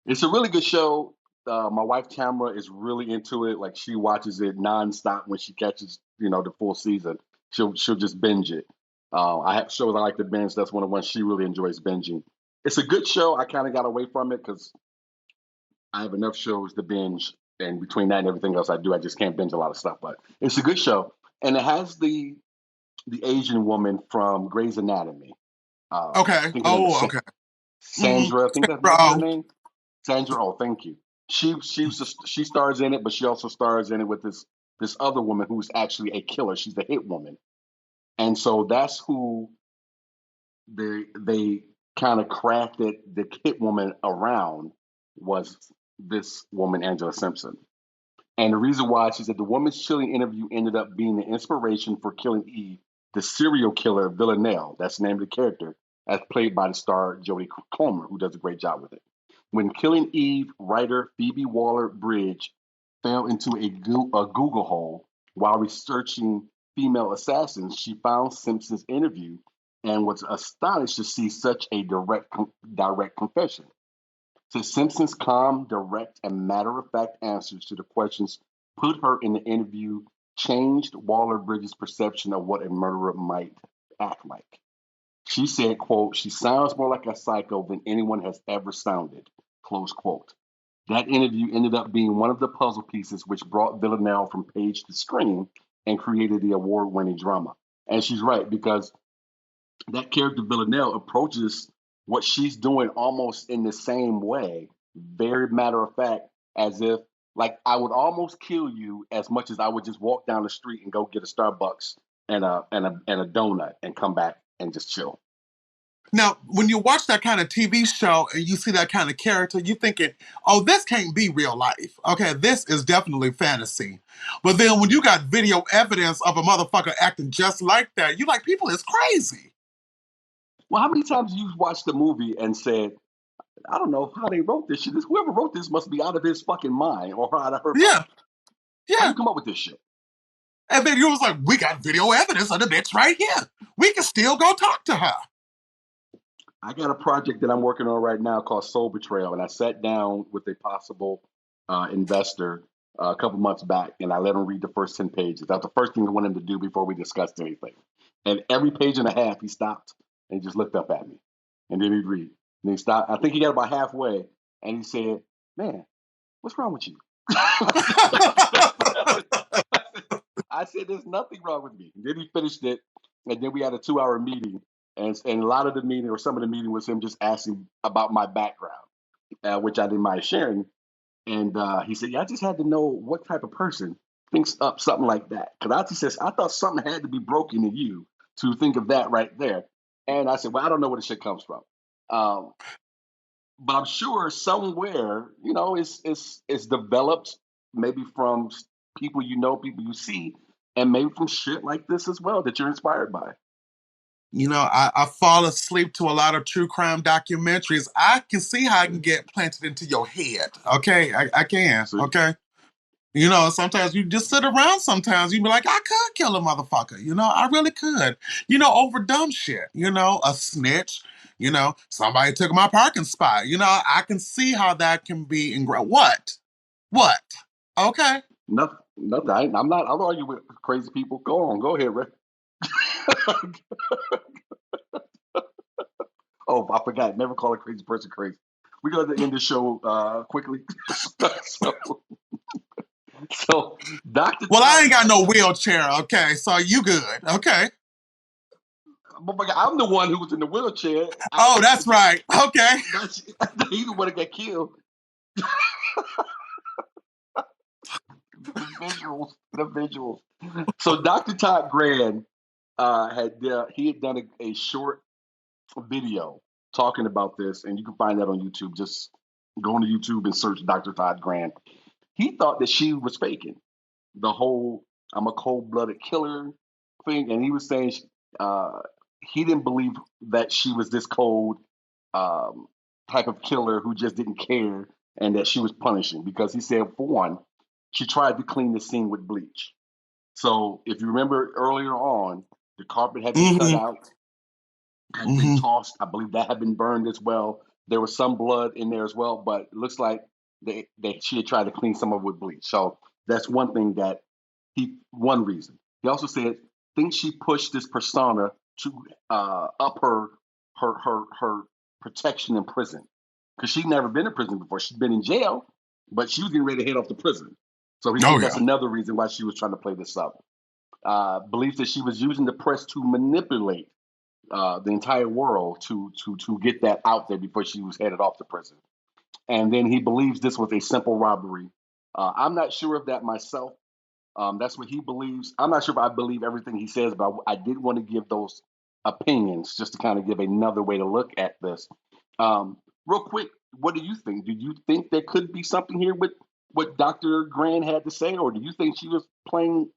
Speaker 3: It's a really good show. My wife Tamara is really into it. Like, she watches it nonstop when she catches, the full season. She'll just binge it. I have shows I like to binge. That's one of the ones she really enjoys binging. It's a good show. I kind of got away from it because I have enough shows to binge, and between that and everything else I do, I just can't binge a lot of stuff. But it's a good show, and it has the Asian woman from Grey's Anatomy.
Speaker 2: Okay. Oh, okay.
Speaker 3: Sandra, I think that's her name. Sandra. Oh, thank you. She stars in it, but she also stars in it with this other woman who's actually a killer. She's a hit woman, and so that's who they kind of crafted the hit woman around, was this woman, Angela Simpson. And the reason why, she said, the woman's chilling interview ended up being the inspiration for Killing Eve, the serial killer Villanelle, that's the name of the character, as played by the star Jodie Comer, who does a great job with it. When Killing Eve writer Phoebe Waller-Bridge fell into a Google hole while researching female assassins, she found Simpson's interview and was astonished to see such a direct confession. So Simpson's calm, direct, and matter-of-fact answers to the questions put her in the interview changed Waller-Bridge's perception of what a murderer might act like. She said, quote, "She sounds more like a psycho than anyone has ever sounded," close quote. That interview ended up being one of the puzzle pieces which brought Villanelle from page to screen and created the award-winning drama. And she's right, because that character Villanelle approaches what she's doing almost in the same way, very matter of fact, as if, like, I would almost kill you as much as I would just walk down the street and go get a Starbucks and a donut and come back and just chill.
Speaker 2: Now, when you watch that kind of TV show and you see that kind of character, you're thinking, oh, this can't be real life. Okay, this is definitely fantasy. But then when you got video evidence of a motherfucker acting just like that, you're like, people is crazy.
Speaker 3: Well, how many times you've watched the movie and said, I don't know how they wrote this shit. Whoever wrote this must be out of his fucking mind or out of her mind.
Speaker 2: Yeah.
Speaker 3: How you come up with this shit?
Speaker 2: And then you was like, we got video evidence of the bitch right here. We can still go talk to her.
Speaker 3: I got a project that I'm working on right now called Soul Betrayal, and I sat down with a possible investor a couple months back, and I let him read the first 10 pages. That's the first thing I wanted him to do before we discussed anything. And every page and a half, he stopped and he just looked up at me, and then he'd read. And he stopped. I think he got about halfway, and he said, "Man, what's wrong with you?" I said, "There's nothing wrong with me." And then he finished it, and then we had a 2-hour meeting. And a lot of the meeting, or some of the meeting, was him just asking about my background, which I didn't mind sharing. And he said, "Yeah, I just had to know what type of person thinks up something like that." Because I just says, "I thought something had to be broken in you to think of that right there." And I said, "Well, I don't know where the shit comes from." Um, but I'm sure somewhere, it's developed maybe from people people you see, and maybe from shit like this as well that you're inspired by.
Speaker 2: I fall asleep to a lot of true crime documentaries. I can see how I can get planted into your head. Okay, I can.
Speaker 3: See?
Speaker 2: Okay. Sometimes you just sit around sometimes. You be like, I could kill a motherfucker. I really could. Over dumb shit. A snitch. Somebody took my parking spot. I can see how that can be ingrained. What? What? Okay.
Speaker 3: Nothing. Nothing. I'm not. I'll argue with crazy people. Go on. Go ahead, Rick. Oh, I forgot. Never call a crazy person crazy. We got to end the show quickly. so, Dr.
Speaker 2: Well, I
Speaker 3: Todd,
Speaker 2: ain't got no wheelchair, okay? So you good, okay?
Speaker 3: I'm the one who was in the wheelchair.
Speaker 2: Oh, that's right. Okay.
Speaker 3: He's the one that got killed. The visuals. So Dr. Todd Grand had done a short video talking about this, and you can find that on YouTube. Just go on to YouTube and search Dr. Todd Grand. He thought that she was faking the whole "I'm a cold-blooded killer" thing, and he was saying he didn't believe that she was this cold type of killer who just didn't care and that she was punishing, because he said, for one, she tried to clean the scene with bleach. So if you remember earlier on, the carpet had been cut out, had been tossed. I believe that had been burned as well. There was some blood in there as well, but it looks like she had tried to clean some of it with bleach. So that's one thing one reason. He also said, thinks she pushed this persona to up her protection in prison, because she'd never been in prison before. She'd been in jail, but she was getting ready to head off to prison. So he said that's another reason why she was trying to play this up. Believes that she was using the press to manipulate the entire world to get that out there before she was headed off to prison. And then he believes this was a simple robbery. I'm not sure of that myself. That's what he believes. I'm not sure if I believe everything he says, but I did want to give those opinions just to kind of give another way to look at this. Real quick, what do you think? Do you think there could be something here with what Dr. Grand had to say, or do you think she was playing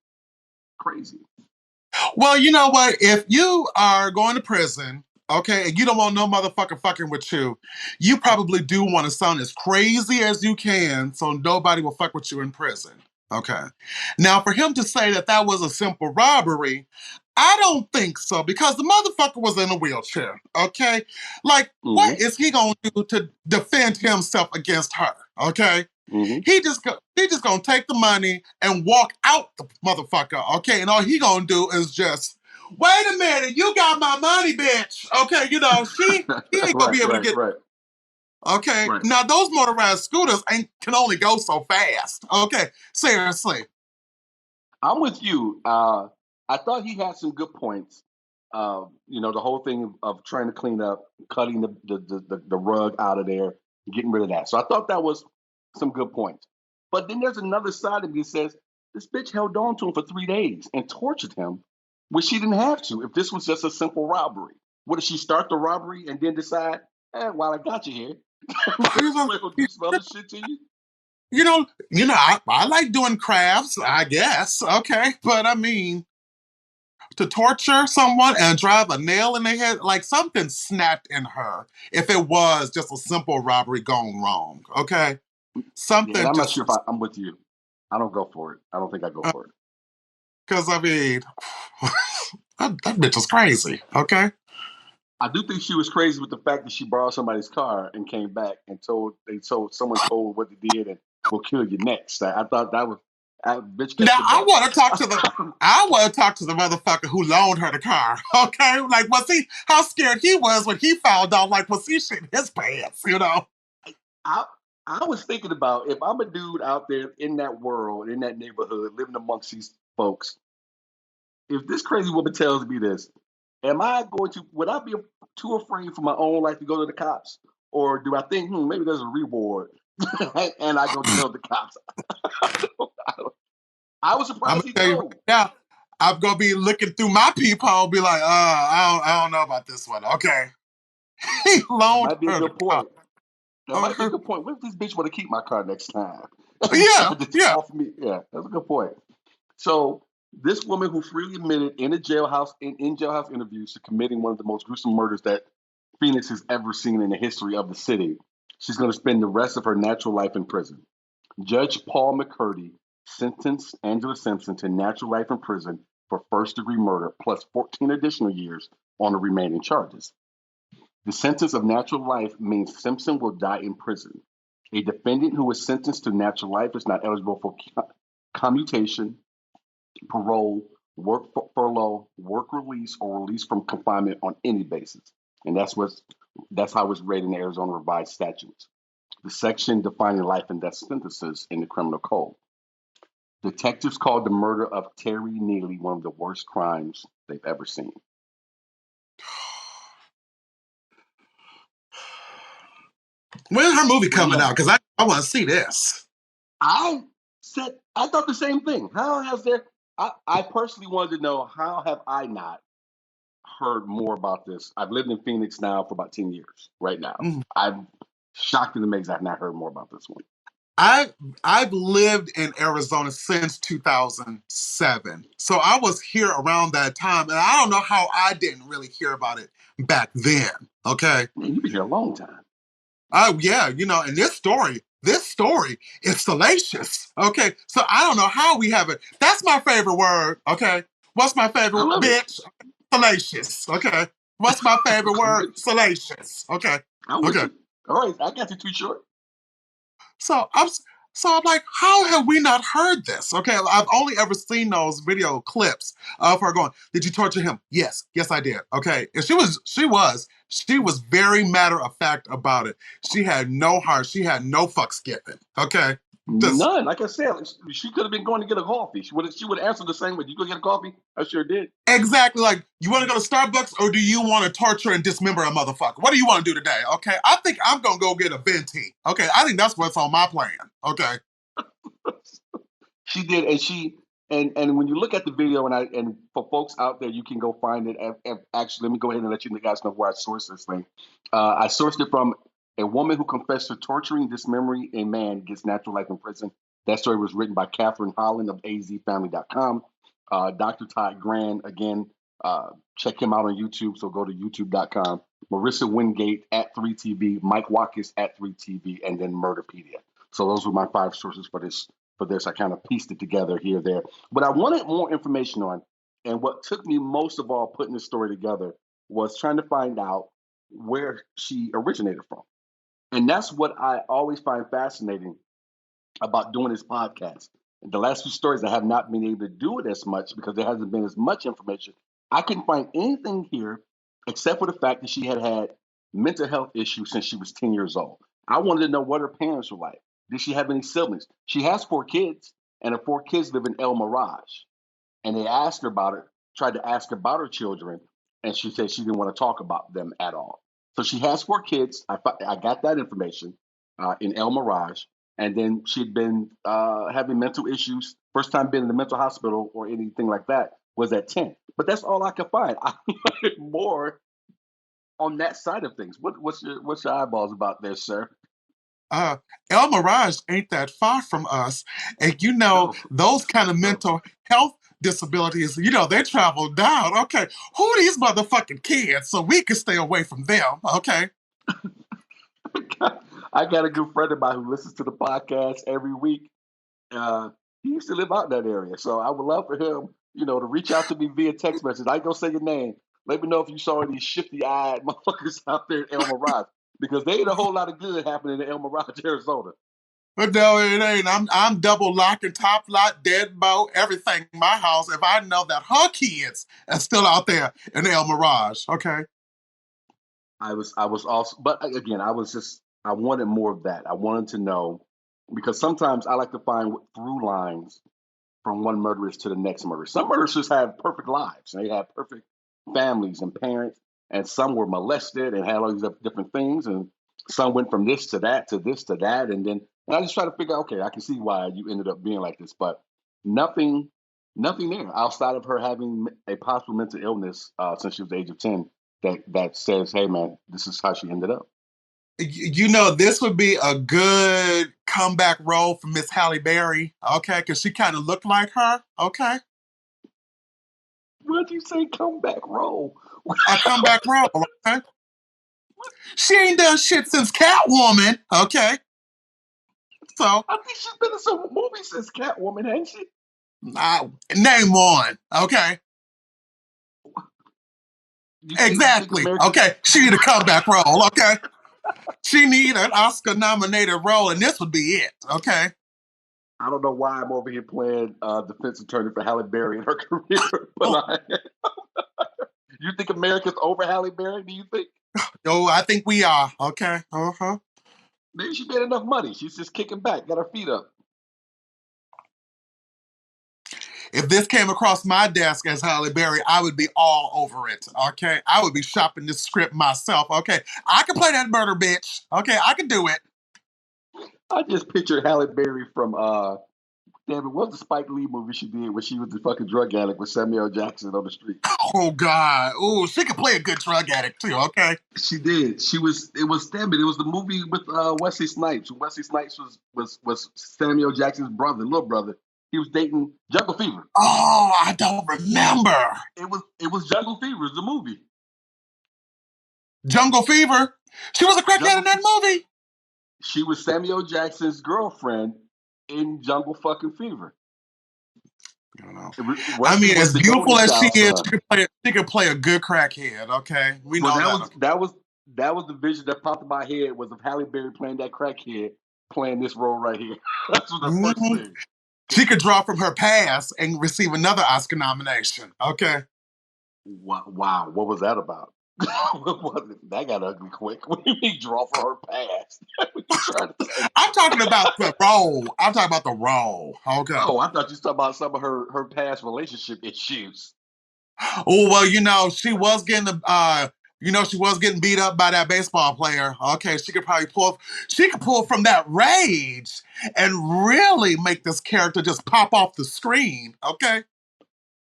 Speaker 3: crazy?
Speaker 2: Well, you know what? If you are going to prison, okay, and you don't want no motherfucker fucking with you, you probably do want to sound as crazy as you can so nobody will fuck with you in prison. Okay. Now, for him to say that that was a simple robbery, I don't think so, because the motherfucker was in a wheelchair, okay? Like, what is he gonna do to defend himself against her, okay? He just gonna take the money and walk out the motherfucker, okay? And all he gonna do is just, wait a minute, you got my money, bitch. Okay, he ain't gonna be able to get.
Speaker 3: Right.
Speaker 2: Okay, now those motorized scooters can only go so fast. Okay, seriously.
Speaker 3: I'm with you. I thought he had some good points. The whole thing of trying to clean up, cutting the rug out of there, getting rid of that. So I thought that was some good points. But then there's another side of me that says this bitch held on to him for 3 days and tortured him, which she didn't have to. If this was just a simple robbery, what did she start the robbery and then decide, while I got you here, do some other shit to you?
Speaker 2: I like doing crafts, I guess. Okay, but I mean, to torture someone and drive a nail in their head, like something snapped in her. If it was just a simple robbery gone wrong, okay, something.
Speaker 3: And I'm not sure if I'm with you. I don't go for it. I don't think I go for it.
Speaker 2: Because I mean, that bitch is crazy. Okay.
Speaker 3: I do think she was crazy with the fact that she borrowed somebody's car and came back and someone told what they did and will kill you next. I thought that was bitch.
Speaker 2: Now I want to talk to the motherfucker who loaned her the car. Okay, like how scared he was when he found out? Like, was he shitting his pants?
Speaker 3: I was thinking about, if I'm a dude out there in that world, in that neighborhood, living amongst these folks, if this crazy woman tells me this, would I be too afraid for my own life to go to the cops? Or do I think, maybe there's a reward and I go tell the cops. I was
Speaker 2: I'm
Speaker 3: surprised
Speaker 2: gonna
Speaker 3: he
Speaker 2: tell you right
Speaker 3: told.
Speaker 2: now. I'm gonna be looking through my peephole, be like, I don't know about this one. Okay, he
Speaker 3: That
Speaker 2: loaned
Speaker 3: might be a
Speaker 2: her the
Speaker 3: good
Speaker 2: car.
Speaker 3: point. That might be a good point. What if this bitch want to keep my car next time?
Speaker 2: Yeah,
Speaker 3: Decide to
Speaker 2: yeah.
Speaker 3: offer me. Yeah, that's a good point. So this woman who freely admitted in a jailhouse in jailhouse interviews to committing one of the most gruesome murders that Phoenix has ever seen in the history of the city. She's going to spend the rest of her natural life in prison. Judge Paul McCurdy sentenced Angela Simpson to natural life in prison for first degree murder plus 14 additional years on the remaining charges. The sentence of natural life means Simpson will die in prison. A defendant who is sentenced to natural life is not eligible for commutation, parole, work furlough, work release, or release from confinement on any basis. And that's how it's rated in the Arizona Revised Statutes. The section defining life and death sentences in the criminal code. Detectives called the murder of Terry Neely one of the worst crimes they've ever seen.
Speaker 2: When's her movie
Speaker 3: What do you
Speaker 2: coming
Speaker 3: have?
Speaker 2: out? Because I want to see this.
Speaker 3: I thought the same thing. How has there? I personally wanted to know how have I not heard more about this? I've lived in Phoenix now for about 10 years. Right now,
Speaker 2: Mhm.
Speaker 3: I'm shocked and amazed I've not heard more about this one.
Speaker 2: I've lived in Arizona since 2007, so I was here around that time, and I don't know how I didn't really hear about it back then. Okay,
Speaker 3: Man, you've been here a long time.
Speaker 2: oh yeah, and this story is salacious. Okay, so I don't know how we have it. That's my favorite word. Okay, what's my
Speaker 3: I
Speaker 2: favorite
Speaker 3: love it.
Speaker 2: bitch? Salacious. Okay, what's my favorite
Speaker 3: I'm
Speaker 2: word?
Speaker 3: with you.
Speaker 2: Salacious. Okay,
Speaker 3: I'm with
Speaker 2: okay.
Speaker 3: you. All right, I got you too short.
Speaker 2: So I'm like, how have we not heard this? Okay, I've only ever seen those video clips of her going, "Did you torture him?" Yes, yes, I did. Okay, and she was very matter of fact about it. She had no heart. She had no fucks given. Okay, just
Speaker 3: None. Like I said, she could have been going to get a coffee. She would have answered the same way. You go get a coffee? I sure did.
Speaker 2: exactly like, you want to go to Starbucks or do you want to torture and dismember a motherfucker? What do you want to do today? Okay, I think I'm gonna go get a venti. Okay, I think that's what's on my plan. Okay.
Speaker 3: She did, and and when you look at the video, and for folks out there, you can go find it. Actually, let me go ahead and let you guys know where I sourced this thing. I sourced it from a woman who confessed to torturing, dismembering a man gets natural life in prison. That story was written by Catherine Holland of azfamily.com. Dr. Todd Grand, again, check him out on YouTube. So go to youtube.com. Marissa Wingate at 3TV, Mike Watkins at 3TV, and then Murderpedia. So those were my 5 sources for this. I kind of pieced it together here, there. But I wanted more information on, and what took me most of all putting this story together was trying to find out where she originated from. And that's what I always find fascinating about doing this podcast. The last few stories I have not been able to do it as much because there hasn't been as much information. I couldn't find anything here except for the fact that she had had mental health issues since she was 10 years old. I wanted to know what her parents were like. Did she have any siblings? She has 4 kids, and her 4 kids live in El Mirage. And they asked her about it, tried to ask her about her children, and she said she didn't want to talk about them at all. So she has 4 kids. I got that information in El Mirage. And then she'd been having mental issues. First time being in the mental hospital or anything like that was at 10. But that's all I could find. I wanted more on that side of things. What's your eyeballs about there, sir?
Speaker 2: uh El Mirage ain't that far from us. And
Speaker 3: No,
Speaker 2: those kind of
Speaker 3: no.
Speaker 2: mental health disabilities, they travel down. Okay, who are these motherfucking kids so we can stay away from them? Okay.
Speaker 3: I got a good friend of mine who listens to the podcast every week. Uh, he used to live out in that area, so I would love for him, to reach out to me via text message. I ain't gonna say your name. Let me know if you saw any shifty-eyed motherfuckers out there in El Mirage, because they ain't a whole lot of good happening in El Mirage, Arizona.
Speaker 2: But no, it ain't. I'm double lock and top lock, deadbolt, everything in my house if I know that her kids are still out there in El Mirage. Okay.
Speaker 3: I was also, but again, I wanted more of that. I wanted to know because sometimes I like to find through lines from one murderess to the next murderess. Some murderers just have perfect lives. They have perfect families and parents, and some were molested and had all these different things. And Son went from this to that to this to that, and I just try to figure out, okay, I can see why you ended up being like this, but nothing there outside of her having a possible mental illness since she was the age of 10 that says, hey man, this is how she ended up.
Speaker 2: You know, this would be a good comeback role for Miss Halle Berry, okay? Because she kind of looked like her, okay?
Speaker 3: What'd you say, comeback role?
Speaker 2: A comeback role, okay? She ain't done shit since Catwoman, okay? So
Speaker 3: I think she's been in some movies since Catwoman, hasn't she?
Speaker 2: Name one, okay? Exactly, okay? She need a comeback role, okay? She need an Oscar-nominated role, and this would be it, okay?
Speaker 3: I don't know why I'm over here playing defense attorney for Halle Berry in her career, but you think America's over Halle Berry? Do you think?
Speaker 2: Oh, I think we are, okay?
Speaker 3: Maybe she made enough money. She's just kicking back, got her feet up.
Speaker 2: If this came across my desk as Halle Berry, I would be all over it, okay? I would be shopping this script myself, okay? I can play that murder bitch, okay? I can do it.
Speaker 3: I just pictured Halle Berry from, damn it, what was the Spike Lee movie she did when she was the fucking drug addict with Samuel Jackson on the street?
Speaker 2: Oh, God. Ooh, she could play a good drug addict, too, okay?
Speaker 3: She did. It was the movie with Wesley Snipes. Wesley Snipes was Samuel Jackson's little brother. He was dating Jungle Fever.
Speaker 2: Oh, I don't remember.
Speaker 3: It was Jungle Fever, the movie.
Speaker 2: Jungle Fever? She was a crackhead in that movie?
Speaker 3: She was Samuel Jackson's girlfriend in Jungle fucking Fever.
Speaker 2: I don't know. I mean, as beautiful as she is, she could play a good crackhead, okay? We know
Speaker 3: that was the vision that popped in my head, was of Halle Berry playing that crackhead, playing this role right here. That's what the first thing.
Speaker 2: She could draw from her past and receive another Oscar nomination. Okay.
Speaker 3: Wow. What was that about? That got ugly quick. What do you mean draw from her past?
Speaker 2: I'm talking about the role. Okay.
Speaker 3: Oh, I thought you were talking about some of her past relationship issues.
Speaker 2: Oh, well, she was getting she was getting beat up by that baseball player. Okay, she could pull from that rage and really make this character just pop off the screen. Okay.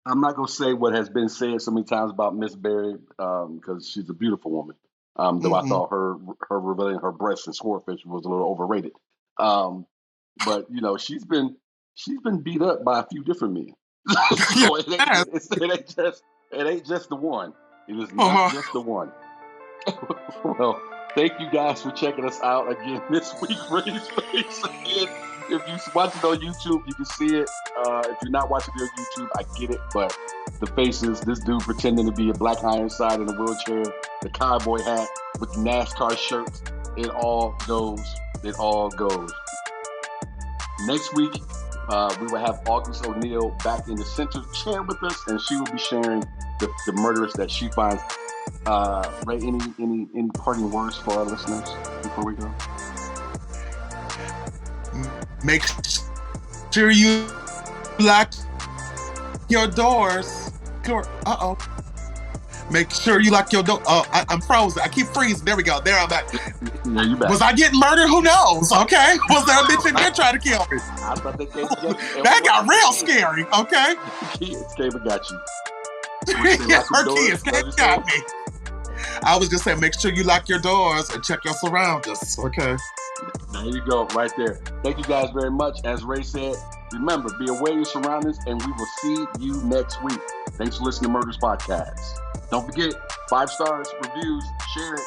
Speaker 3: I'm not gonna say what has been said so many times about Miss Berry, because she's a beautiful woman. Though I thought her revealing her breasts and swordfish was a little overrated. But she's been beat up by a few different men. So it ain't just the one. It is not just the one. Well, thank you guys for checking us out again this week. Ray's face again. If you watch it on YouTube, you can see it. If you're not watching it on YouTube, I get it, but the faces, this dude pretending to be a black Ironside in a wheelchair, the cowboy hat with the NASCAR shirts, it all goes. Next week, we will have August O'Neal back in the center chair with us, and she will be sharing the murderess that she finds. Ray, any parting words for our listeners before we go?
Speaker 2: Make sure you lock your doors. Make sure you lock your door. Oh, I'm frozen. I keep freezing. There we go. There I'm back.
Speaker 3: Yeah, you back.
Speaker 2: Was I getting murdered? Who knows? Okay. Was there a bitch in there trying to kill me?
Speaker 3: I thought they came to get you.
Speaker 2: That got real scary. Okay.
Speaker 3: Kids came and got you.
Speaker 2: Yeah, her kids came and got me. I was just saying, make sure you lock your doors and check your surroundings. Okay.
Speaker 3: There you go, right there. Thank you guys very much. As Ray said, remember, be aware of your surroundings, and we will see you next week. Thanks for listening to Murderess Podcast. Don't forget, 5 stars, reviews, share it.